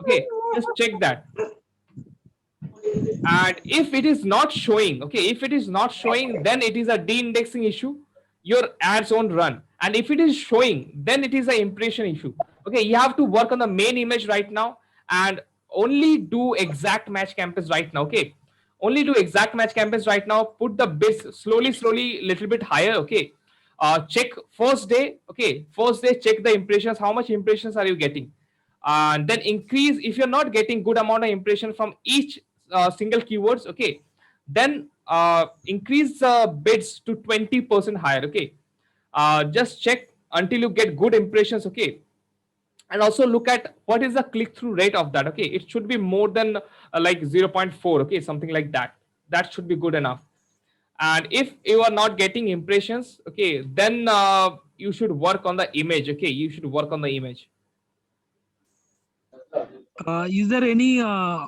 Okay, just check that. And if it is not showing, okay, if it is not showing, then it is a de-indexing issue, your ads won't run. And if it is showing, then it is an impression issue. Okay, you have to work on the main image right now, and only do exact match campaigns right now. Okay, only do exact match campaigns right now. Put the bids slowly, little bit higher. Okay, check first day. Okay, first day, check the impressions. How much impressions are you getting? And then increase. If you're not getting good amount of impression from each single keywords, okay, then increase bids to 20% higher. Okay, just check until you get good impressions. Okay, and also look at what is the click-through rate of that. Okay, it should be more than like 0.4. Okay, something like that. That should be good enough. And if you are not getting impressions, okay, then you should work on the image. Okay, you should work on the image. Is there any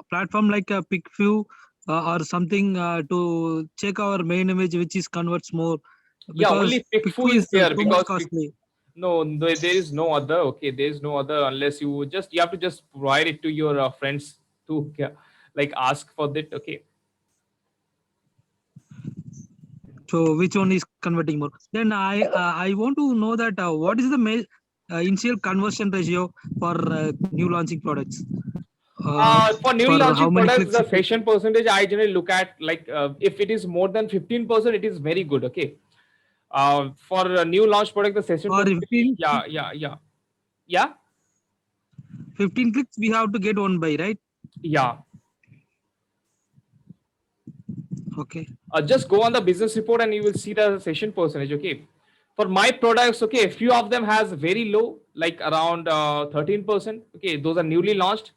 platform like a PickView or something to check our main image which is converts more? Yeah, only PickView is there so because much costly. no, there is no other. Okay, there is no other unless you have to just provide it to your friends to like ask for that. Okay. So which one is converting more? Then I want to know that what is the initial conversion ratio for new launching products? For new for how launching many products, clicks the it- session percentage I generally look at like if it is more than 15%, it is very good. Okay. For a new launch product, the session Or percentage, 15, yeah, 15 clicks we have to get one buy, right? yeah. Okay. Just go on the business report and you will see the session percentage. Okay, for my products, okay, a few of them has very low, like around 13%. Okay, those are newly launched,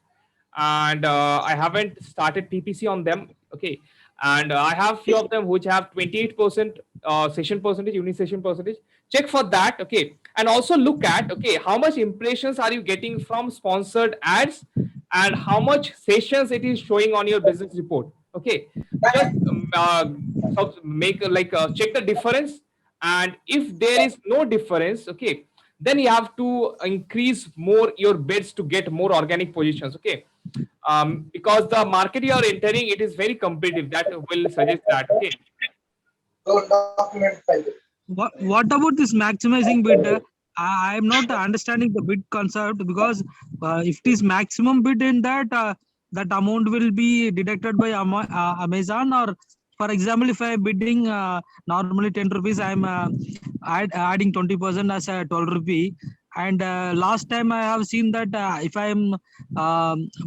and I haven't started PPC on them. Okay, and I have few of them which have 28% session percentage, unit session percentage. Check for that. Okay, and also look at, okay, how much impressions are you getting from sponsored ads, and how much sessions it is showing on your business report. Okay, just make like check the difference, and if there is no difference, okay, then you have to increase more your bids to get more organic positions. Okay, because the market you are entering, it is very competitive. That will suggest that. Okay. What about this maximizing bid? I am not understanding the bid concept, because if it is maximum bid in that, that amount will be deducted by Amazon. Or for example, if I am bidding normally 10 rupees, I am adding 20% as a 12 rupee. And last time I have seen that if I am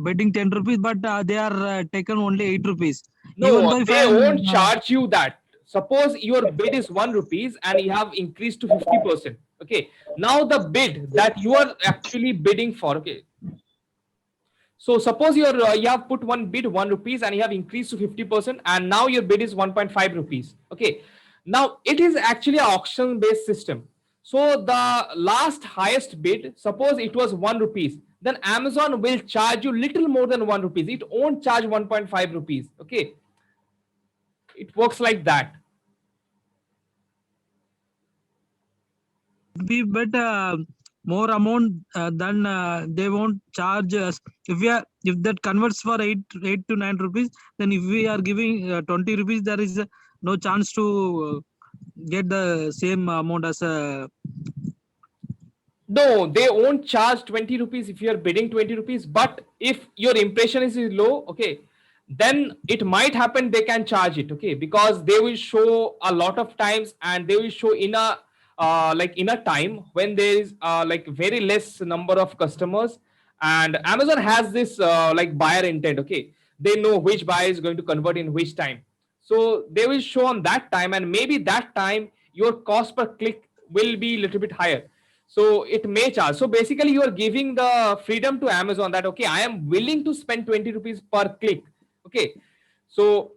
bidding 10 rupees, but they are taken only 8 rupees. Even No, though if they I am won't charge you that. Suppose your bid is 1 rupees and you have increased to 50%. Okay. Now the bid that you are actually bidding for. Okay. So suppose you have put one bid 1 rupees and you have increased to 50%, and now your bid is 1.5 rupees. Okay. Now it is actually an auction based system. So the last highest bid, suppose it was 1 rupees, then Amazon will charge you little more than 1 rupees. It won't charge 1.5 rupees. Okay. It works like that. be but more amount than they won't charge us. If that converts for 8 to 9 rupees, then if we are giving 20 rupees, there is no chance to get the same amount as No, they won't charge 20 rupees if you are bidding 20 rupees. But if your impression is low, okay, then it might happen they can charge it. Okay, because they will show a lot of times, and they will show in a like in a time when there is like very less number of customers, and Amazon has this like buyer intent. Okay, they know which buyer is going to convert in which time, so they will show on that time, and maybe that time your cost per click will be a little bit higher, so it may charge. So basically you are giving the freedom to Amazon that, okay, I am willing to spend 20 rupees per click. Okay, so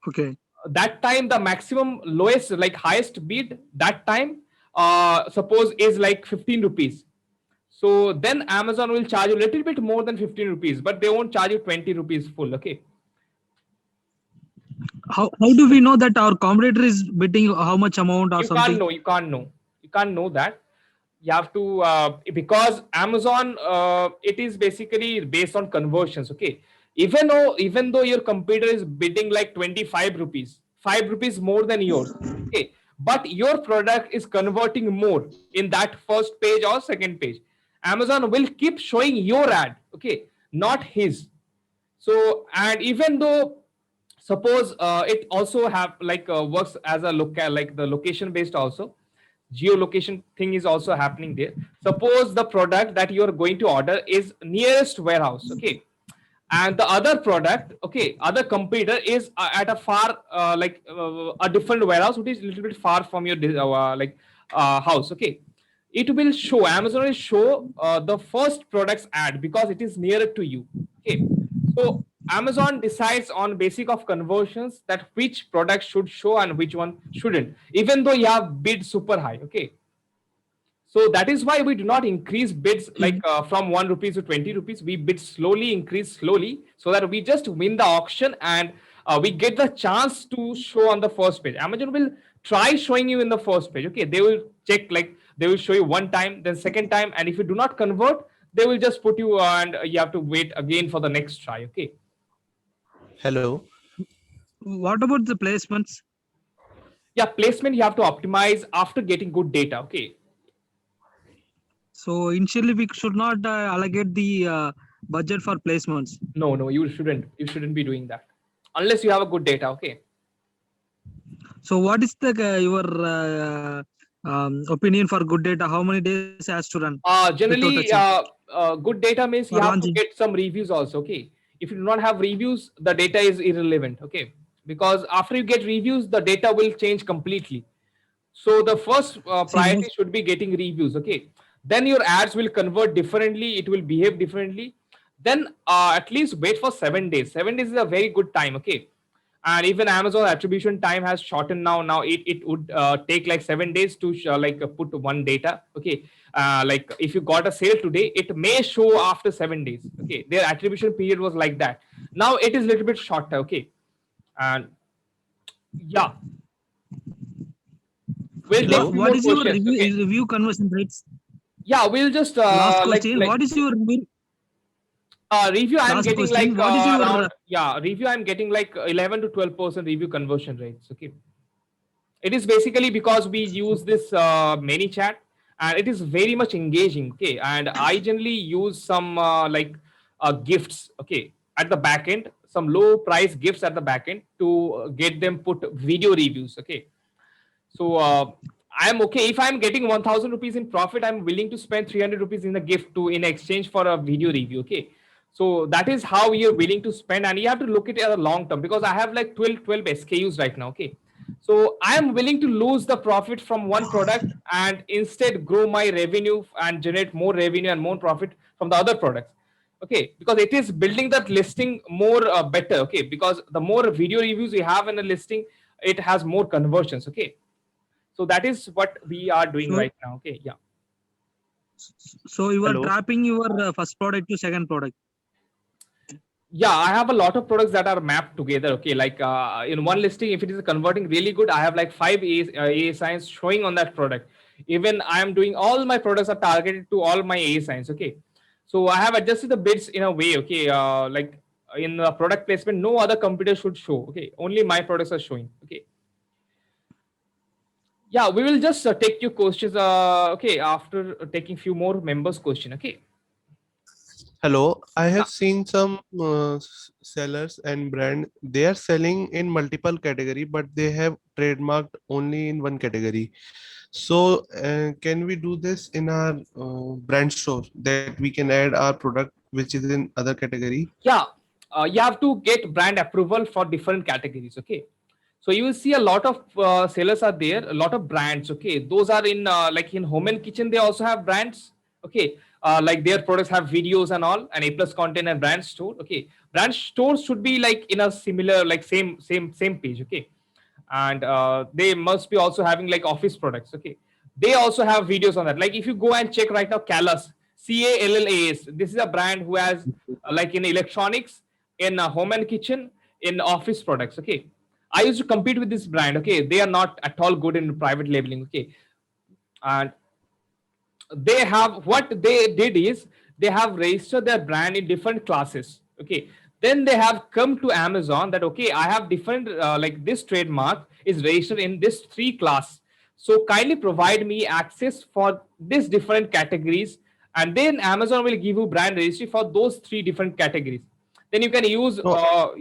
okay. that time the maximum lowest, like highest bid that time suppose is like 15 rupees. So then Amazon will charge you a little bit more than 15 rupees, but they won't charge you 20 rupees full. Okay, How do we know that our competitor is bidding how much amount or you something? you can't know that. You have to because Amazon it is basically based on conversions. Okay, even though your competitor is bidding like 25 rupees, 5 rupees more than yours. Okay, but your product is converting more in that first page or second page, Amazon will keep showing your ad. Okay, not his. So, and even though suppose it also have like works as a like the location based also, geolocation thing is also happening there. Suppose the product that you are going to order is nearest warehouse, okay, and the other product, okay, other competitor is at a far a different warehouse which is a little bit far from your house, okay. It will show, Amazon will show the first products ad because it is nearer to you, okay. So Amazon decides on basic of conversions that which product should show and which one shouldn't, even though you have bid super high, okay. So that is why we do not increase bids like from 1 rupees to 20 rupees. We bid slowly, increase slowly, so that we just win the auction and we get the chance to show on the first page. Amazon will try showing you in the first page. Okay, they will check, like they will show you one time, then second time, and if you do not convert, they will just put you and you have to wait again for the next try. Okay. Hello. What about the placements? Yeah, placement you have to optimize after getting good data. Okay. So initially we should not allocate the budget for placements. No, you shouldn't. You shouldn't be doing that unless you have a good data. Okay. So what is the your opinion for good data? How many days has to run? Generally, good data means you have to get some reviews also. Okay. If you do not have reviews, the data is irrelevant. Okay. Because after you get reviews, the data will change completely. So the first priority should be getting reviews. Okay. Then your ads will convert differently. It will behave differently. Then at least wait for 7 days. 7 days is a very good time. Okay. And even Amazon attribution time has shortened now. Now it would take like 7 days to put one data. Okay. Like if you got a sale today, it may show after 7 days. Okay. Their attribution period was like that. Now it is a little bit shorter. Okay. And yeah. We'll take what is your questions, review conversion rates? Yeah, we'll just last question. What is your review? I'm getting question, like around, review I'm getting like 11 to 12% review conversion rates. Okay, it is basically because we use this ManyChat and it is very much engaging. Okay, and I generally use some gifts. Okay, at the back end, some low price gifts at the back end to get them put video reviews. Okay, so I'm okay if I'm getting 1,000 rupees in profit. I'm willing to spend 300 rupees in a gift in exchange for a video review. Okay, so that is how you're willing to spend, and you have to look at it as a long term because I have like 12 SKUs right now. Okay, so I am willing to lose the profit from one product and instead grow my revenue and generate more revenue and more profit from the other products. Okay, because it is building that listing more better. Okay, because the more video reviews you have in a listing, it has more conversions. Okay. So that is what we are doing right now. Okay, yeah. So you are trapping your first product to second product. Yeah, I have a lot of products that are mapped together. Okay, like in one listing, if it is converting really good, I have like 5 AA signs showing on that product. Even I am doing all my products are targeted to all my AA signs. Okay, so I have adjusted the bids in a way. Okay, like in the product placement, no other competitor should show. Okay, only my products are showing. Okay. Yeah, we will just take your questions. Okay, after taking few more members' question. Okay. Hello, I have seen some sellers and brand. They are selling in multiple category, but they have trademarked only in one category. So can we do this in our brand store that we can add our product which is in other category? Yeah, you have to get brand approval for different categories. Okay. So you will see a lot of sellers are there, a lot of brands. Okay, those are in like in home and kitchen. They also have brands. Okay, like their products have videos and all, and A+ content and brand store. Okay, brand stores should be like in a similar like same page. Okay, and they must be also having like office products. Okay, they also have videos on that. Like if you go and check right now, Callas, CALLAS. This is a brand who has like in electronics, in home and kitchen, in office products. Okay. I used to compete with this brand. Okay, they are not at all good in private labeling. Okay, and they have what they did is they have registered their brand in different classes. Okay, then they have come to Amazon that okay, I have different like this trademark is registered in this 3 class. So kindly provide me access for these different categories and then Amazon will give you brand registry for those 3 different categories. Then you can use No,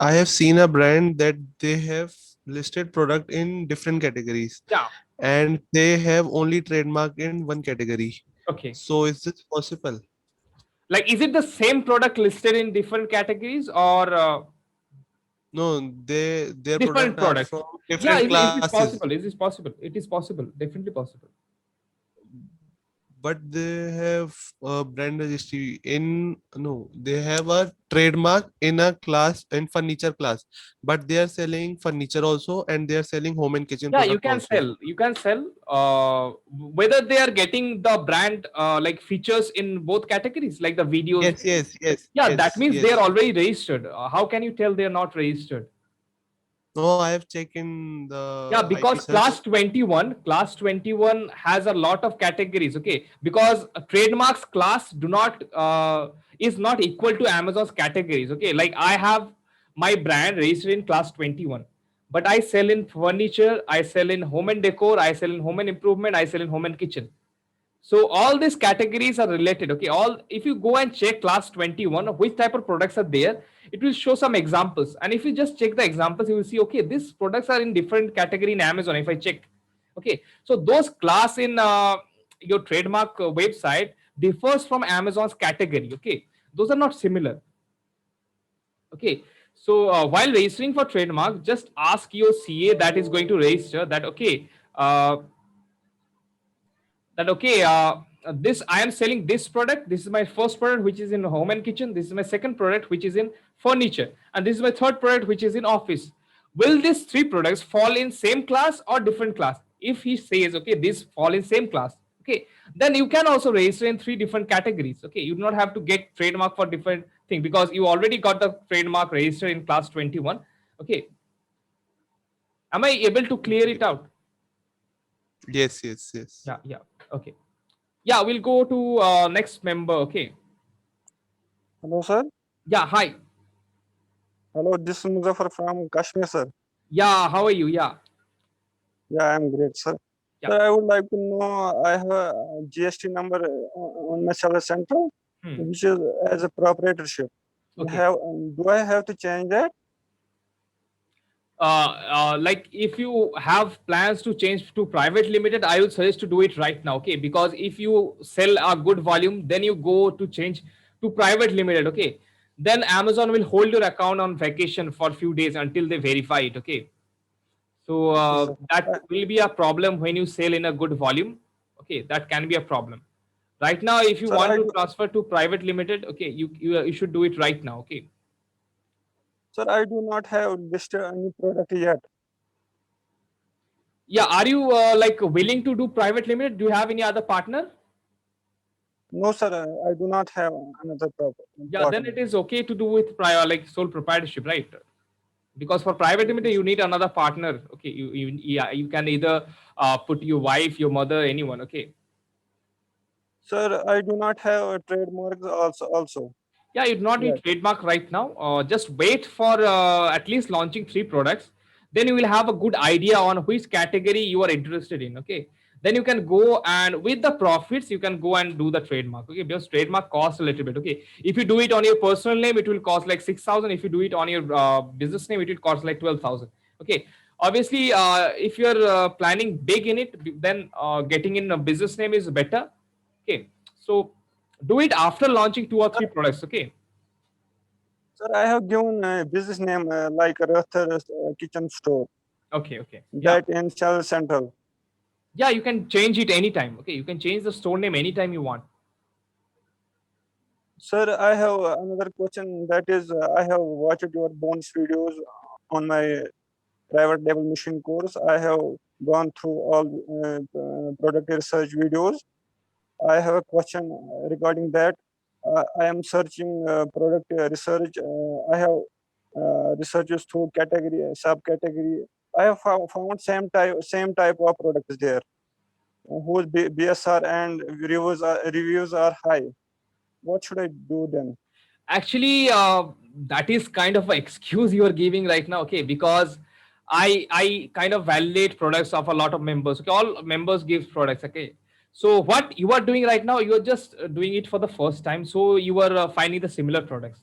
I have seen a brand that they have listed product in different categories. Yeah. And they have only trademark in one category. Okay. So is this possible? Like, is it the same product listed in different categories, or No, their different product are products? from Yeah, different it is classes, possible. It is possible. It is possible. Definitely possible. but they have a brand registry in no, they have a trademark in a class in furniture class, but they are selling furniture also and they are selling home and kitchen Yeah, you product can also. sell. You can sell. Whether they are getting the brand like features in both categories, like the videos. Yes. Yeah, that means they are Yes. already registered. How can you tell they are not registered? No, I have checked in the Yeah, IP because search. class 21 has a lot of categories. Okay, because trademarks class do not is not equal to Amazon's categories. Okay, like I have my brand registered in class 21, but I sell in furniture, I sell in home and decor, I sell in home and improvement, I sell in home and kitchen. So all these categories are related. Okay, all if you go and check class 21 which type of products are there, it will show some examples. And if you just check the examples, you will see, okay, these products are in different category in Amazon. If I check, okay, so those class in your trademark website differs from Amazon's category. Okay, those are not similar. Okay, so while registering for trademark, just ask your CA that is going to register that, okay, this I am selling this product, this is my first product which is in home and kitchen, this is my second product which is in furniture, and this is my third product which is in office. Will these 3 products fall in same class or different class? If he says, okay, this fall in same class, okay, then you can also register in 3 different categories. Okay, you do not have to get trademark for different thing because you already got the trademark registered in class 21. Okay, am I able to clear it out? Yes. Yeah. Okay. Yeah, we'll go to next member. Okay. Hello, sir. Yeah, hi. Hello, this is Muzaffar from Kashmir, sir. Yeah, how are you? Yeah. Yeah, I'm great, sir. Yeah. Sir, I would like to know, I have a GST number on my seller center, which is as a proprietorship. Okay. Do I have to change that? Like if you have plans to change to private limited, I would suggest to do it right now. Okay, because if you sell a good volume, then you go to change to private limited. Okay, then Amazon will hold your account on vacation for a few days until they verify it. Okay, so that will be a problem when you sell in a good volume. Okay, that can be a problem. Right now, if you Sir, want to transfer to private limited, okay, you should do it right now. Okay. Sir, I do not have listed any product yet. Yeah, are you like willing to do private limited? Do you have any other partner? No, sir, I do not have another partner. Yeah, then it is okay to do with like sole proprietorship, right? Because for private limited, you need another partner. Okay, you can either put your wife, your mother, anyone. Okay. Sir, I do not have a trademark also. Yeah, you do not need trademark right now. Just wait for at least launching 3 products. Then you will have a good idea on which category you are interested in. Okay. Then you can go and with the profits, you can go and do the trademark. Okay. Because trademark costs a little bit. Okay. If you do it on your personal name, it will cost like 6,000. If you do it on your business name, it will cost like 12,000. Okay. Obviously, if you're planning big in it, then getting in a business name is better. Okay. So do it after launching 2 or 3 products. Okay. Sir, I have given a business name like Rather Kitchen Store. Okay. That in Seller Central. Yeah, you can change it anytime. Okay, you can change the store name anytime you want. Sir, I have another question. That is, I have watched your bonus videos on my private label machine course. I have gone through all product research videos. I have a question regarding that. I am searching product research. I have researches through category, subcategory. I have found same type of products there, whose BSR and reviews are high. What should I do then? Actually, that is kind of an excuse you are giving right now. Okay, because I kind of validate products of a lot of members. Okay, all members give products. Okay, So what you are doing right now, you are just doing it for the first time. So you are finding the similar products.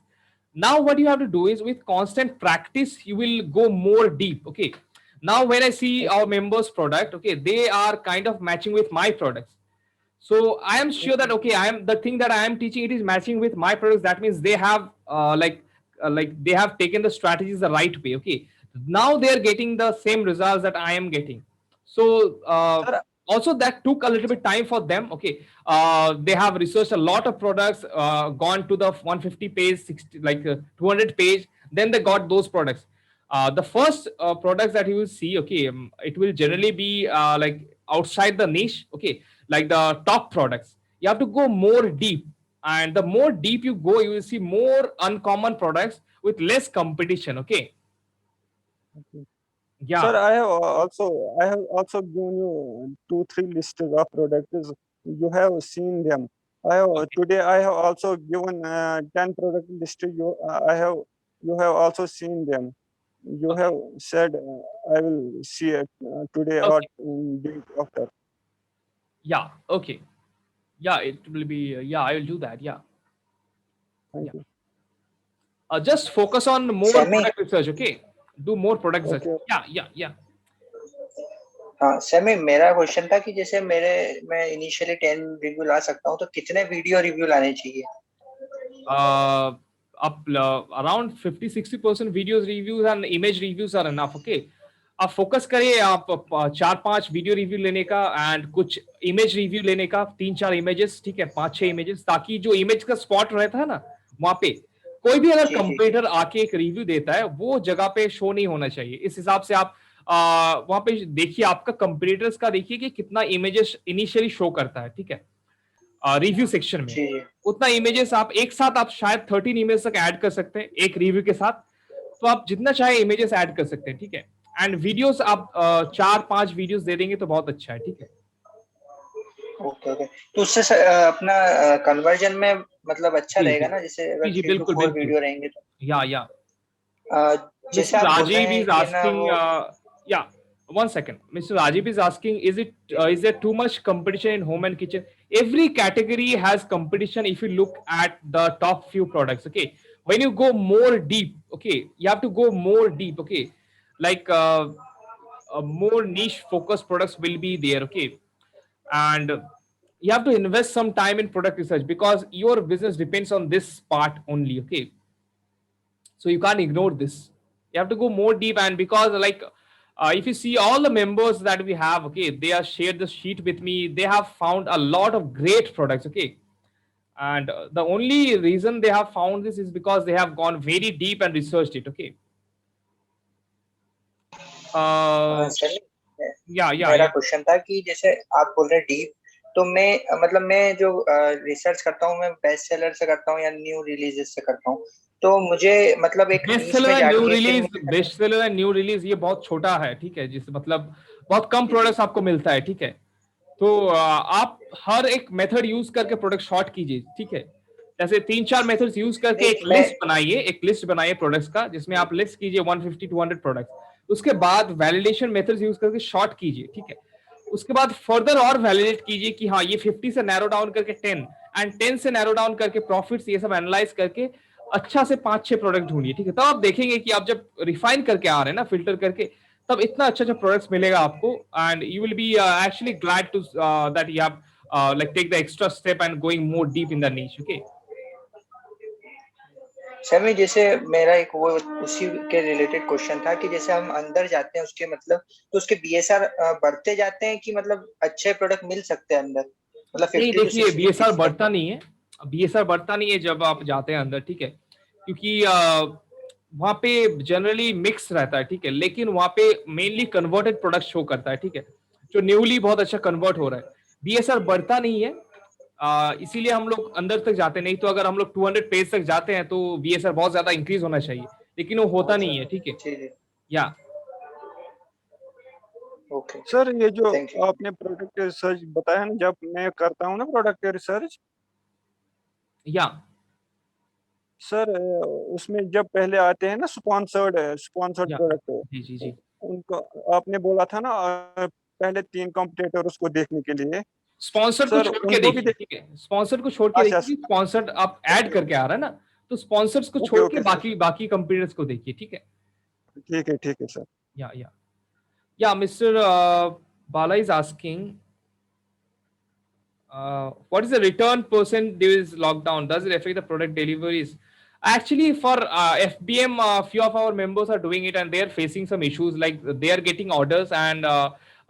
Now what you have to do is with constant practice, you will go more deep. Okay. Now when I see our members' product, okay, they are kind of matching with my products. So I am sure that okay, I am the thing that I am teaching, it is matching with my products. That means they have like they have taken the strategies the right way. Okay. Now they are getting the same results that I am getting. So Sir, also that took a little bit time for them. Okay. They have researched a lot of products, gone to the 150 page, 60 like 200 page, then they got those products. The first products that you will see, okay, it will generally be like outside the niche. Okay, like the top products. You have to go more deep, and the more deep you go, you will see more uncommon products with less competition. Okay. sir, Yeah. I have also given you 2, 3 lists of products. You have seen them. Okay. Today I have also given 10 product list. You have also seen them. You Okay. have said I will see it today or Okay. day after. Yeah. Okay. Yeah, it will be. Yeah, I will do that. Yeah. Thank Yeah. you. Just focus on more semi product research. Okay. Do more product research. Okay. Yeah. Yeah. Yeah. हाँ semi मेरा question था कि जैसे मैं initially 10 review ला सकता हूँ तो कितने वीडियो रिव्यू लाने चाहिए? uh, up around 50-60% videos reviews and image reviews are enough. Okay. आप फोकस करिए, आप 4-5 वीडियो रिव्यू लेने का एंड कुछ इमेज रिव्यू लेने का, 3-4 इमेजेस, ठीक है, 5-6 इमेजेस, ताकि जो इमेज का स्पॉट रहता है ना वहां पे कोई भी अगर जी जी कंपेटिटर आके एक रिव्यू देता है वो जगह पे शो नहीं होना चाहिए। इस हिसाब से आप वहां पे देखिए, आपका कंपेटिटर्स का देखिए कि कितना इमेजेस इनिशियली शो करता है, ठीक है, रिव्यू सेक्शन में। जी जी उतना इमेजेस आप एक साथ आप शायद 13 इमेज तक ऐड कर सकते हैं एक रिव्यू के साथ। तो आप जितना चाहे इमेजेस ऐड कर सकते हैं, ठीक है। एंड वीडियोस आप 4-5 वीडियोस दे देंगे तो बहुत अच्छा है, ठीक है। ओके ओके तो उससे अपना कन्वर्जन में मतलब अच्छा जी रहेगा जी ना, जैसे जी अगर जी, 3 to बिल्कुल 4 बिल्कुल। वीडियो रहेंगे तो या अ, जैसे Mr. आप बोल रहे Rajiv हैं is कि ना asking, वो yeah, one second. Mr. Rajiv is asking, is there too much competition in home and kitchen? Every category has competition if you look at the top few products. Okay, when you go more deep, okay, you have to go more deep. Okay, like more niche focused products will be there. Okay, and you have to invest some time in product research because your business depends on this part only. Okay, so you can't ignore this. You have to go more deep, and because like if you see all the members that we have, okay, they have shared the sheet with me, they have found a lot of great products. Okay, and the only reason they have found this is because they have gone very deep and researched it. Okay. uh sir yeah, मेरा yeah. Question था कि जैसे आप बोल रहे हैं deep, तो मैं मतलब मैं जो रिसर्च करता हूँ मैं बेस्ट सेलर से करता हूँ या न्यू रिलीजेस से करता हूँ, तो मुझे मतलब एक बेस्ट नीश सेलर में एंड न्यू जाके फिर रिलीज, मुझे best seller and new release ये बहुत छोटा है, ठीक है, जिस मतलब बहुत कम जी जी प्रोडक्ट्स आपको मिलता है, ठीक है। तो आप हर एक मेथड यूज करके प्रोडक्ट शॉर्ट कीजिए, ठीक है। जैसे 3-4 मेथड्स यूज करके नहीं एक मैं लिस्ट बनाइए प्रोडक्ट्स का, जिसमें आप लिस्ट कीजिए 150-200 प्रोडक्ट्स। उसके बाद वैलिडेशन मेथड्स यूज करके शॉर्ट कीजिए, ठीक है। उसके बाद फर्दर और वैलिडेट कीजिए कि हाँ ये 50 से नैरो डाउन करके 10 एंड 10 से नैरो डाउन करके प्रॉफिट्स ये सब एनालाइज करके अच्छा से 5-6 प्रोडक्ट ढूंढिए, ठीक है। तब आप देखेंगे कि आप जब रिफाइन करके आ रहे हैं ना, फिल्टर करके, तब इतना अच्छा अच्छा प्रोडक्ट्स मिलेगा आपको, and you will be actually glad to that you have like take the extra step and going more deep in the niche. Okay. Sir में जैसे मेरा एक वो उसी के रिलेटेड क्वेश्चन था कि जैसे हम अंदर जाते हैं उसके मतलब तो उसके बीएसआर बढ़ते जाते हैं कि मतलब अच्छे प्रोडक्ट मिल सकते हैं अंदर, मतलब नहीं 50 to देखिए, 60 बीएसआर इस तक बढ़ता में? नहीं है, बीएसआर बढ़ता नहीं है जब आप जाते हैं अंदर, ठीक है, क्योंकि वहां पे जनरली मिक्स रहता है, ठीक है, लेकिन वहां पे मेनली कन्वर्टेड प्रोडक्ट शो करता है, ठीक है, जो न्यूली बहुत अच्छा कन्वर्ट हो रहा है। बीएसआर बढ़ता नहीं है, इसीलिए हम लोग अंदर तक जाते नहीं। तो अगर हम लोग 200 पेज तक जाते हैं तो बीएसआर बहुत ज्यादा इंक्रीज होना चाहिए, लेकिन वो होता नहीं है, ठीक है। जी जी या ओके सर ये जो थैंक यू। आपने प्रोडक्ट रिसर्च बताया ना, जब मैं करता हूँ ना प्रोडक्ट रिसर्च, या सर उसमें जब पहले आते हैं ना स्पॉन्सर्ड या प्रोडक्ट, जी जी जी उनको आपने बोला था ना पहले 3 कॉम्पिटिटर उसको देखने के लिए। स्पॉन्सर को सर छोड़ के उनको भी देखिए, ठीक है, स्पॉन्सर को छोड़ के अच्छा देखिए, स्पॉन्सर आप ऐड करके आ रहा है ना, तो स्पॉन्सर्स को ओके छोड़ के ओके सर बाकी बाकी कंपटीटर्स को देखिए, ठीक है। ठीक है सर या mister Bala is asking, what is the return percent during this lockdown? Does it affect the product deliveries? Actually, for FBM, few of our members are doing it and they are facing some issues, like they are getting orders and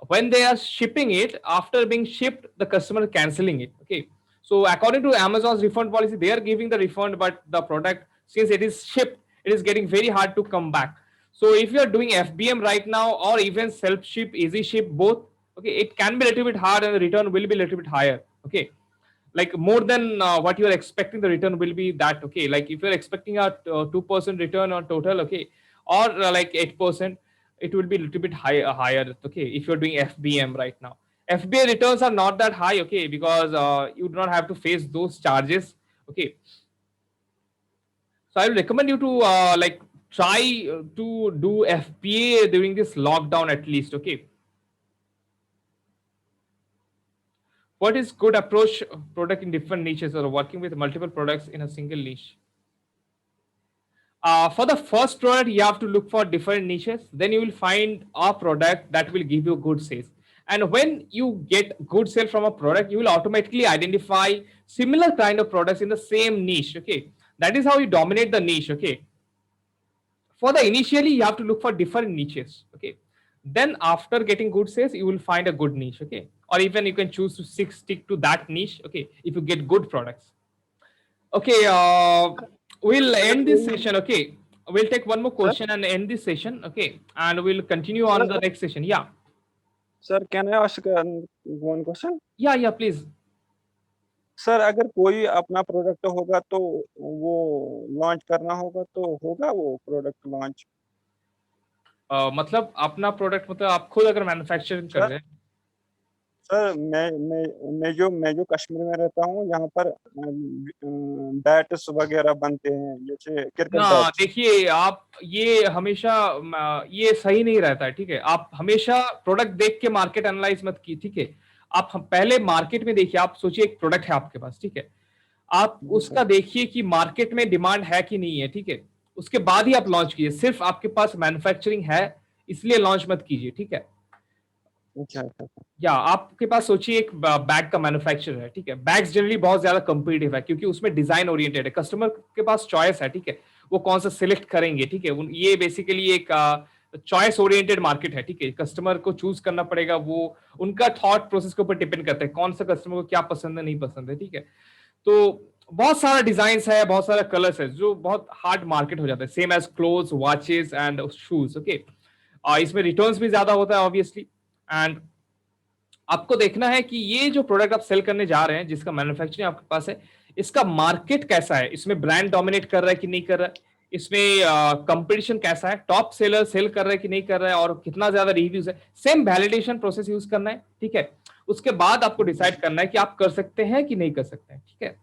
when they are shipping it, after being shipped, the customer is canceling it. Okay. So according to Amazon's refund policy, they are giving the refund, but the product, since it is shipped, it is getting very hard to come back. So if you are doing FBM right now or even self ship, easy ship, both, okay, it can be a little bit hard and the return will be a little bit higher. Okay, like more than what you are expecting, the return will be that. Okay, like if you're expecting a 2% return on total, okay, or like 8%, it will be a little bit higher. Okay, if you're doing FBM right now, FBA returns are not that high. Okay, because you do not have to face those charges. Okay, so I will recommend you to like try to do FBA during this lockdown at least. Okay, what is good approach product in different niches or working with multiple products in a single niche? For the first product, you have to look for different niches. Then you will find a product that will give you good sales. And when you get good sale from a product, you will automatically identify similar kind of products in the same niche. Okay, that is how you dominate the niche. Okay, for the initially you have to look for different niches. Okay, then after getting good sales, you will find a good niche. Okay, or even you can choose to stick to that niche. Okay, if you get good products. Okay, we'll अगर end this कोई session. Okay, we'll take one more sir question and end this session. Okay, and we'll continue on the next session. Yeah, sir can I ask one question yeah, please. Sir अगर कोई अपना product होगा तो वो launch करना होगा तो होगा वो प्रोडक्ट लॉन्च मतलब अपना प्रोडक्ट, मतलब आप खुद अगर मैन्युफैक्चरिंग कर सर रहे हैं। सर मैं जो कश्मीर में रहता हूँ यहाँ पर बैट्स वगैरह बनते हैं जैसे क्रिकेट ना बैट्स देखिए, आप ये हमेशा ये सही नहीं रहता है, ठीक है। आप हमेशा प्रोडक्ट देख के मार्केट एनालाइज मत की, ठीक है। आप पहले मार्केट में देखिए, आप सोचिए एक प्रोडक्ट है आपके पास, ठीक है, आप जी उसका सर देखिए कि मार्केट में डिमांड है कि नहीं है, ठीक है। उसके बाद ही आप लॉन्च कीजिए। सिर्फ आपके पास मैन्युफैक्चरिंग है इसलिए लॉन्च मत कीजिए, ठीक है। अच्छा अच्छा या आपके पास सोचिए एक बैग का मैन्युफैक्चरर है, ठीक है। बैग्स जनरली बहुत ज्यादा कंपीटिटिव है क्योंकि उसमें डिजाइन ओरिएंटेड है, कस्टमर के पास चॉइस है, ठीक है, वो कौन सा सिलेक्ट करेंगे, ठीक है। ये बेसिकली एक चॉइस ओरिएंटेड मार्केट है, ठीक है। कस्टमर को चूज करना पड़ेगा, वो उनका थॉट प्रोसेस के ऊपर डिपेंड करता है कौन सा कस्टमर को क्या पसंद है, नहीं पसंद है, ठीक है। तो बहुत सारा डिजाइन है, बहुत सारा कलर्स है, जो बहुत हार्ड मार्केट हो जाता है, same as clothes, watches and shoes. Okay, इसमें रिटर्न्स भी ज्यादा होता है ऑब्वियसली। एंड आपको देखना है कि ये जो प्रोडक्ट आप सेल करने जा रहे हैं, जिसका मैन्युफैक्चरिंग आपके पास है, इसका मार्केट कैसा है, इसमें ब्रांड डोमिनेट कर रहा है कि नहीं कर रहा है, इसमें कंपटीशन कैसा है, टॉप सेलर सेल कर रहा है कि नहीं कर रहा है, और कितना ज्यादा रिव्यूज है। सेम वैलिडेशन प्रोसेस यूज करना है, ठीक है। उसके बाद आपको डिसाइड करना है कि आप कर सकते हैं कि नहीं कर सकते हैं, ठीक है।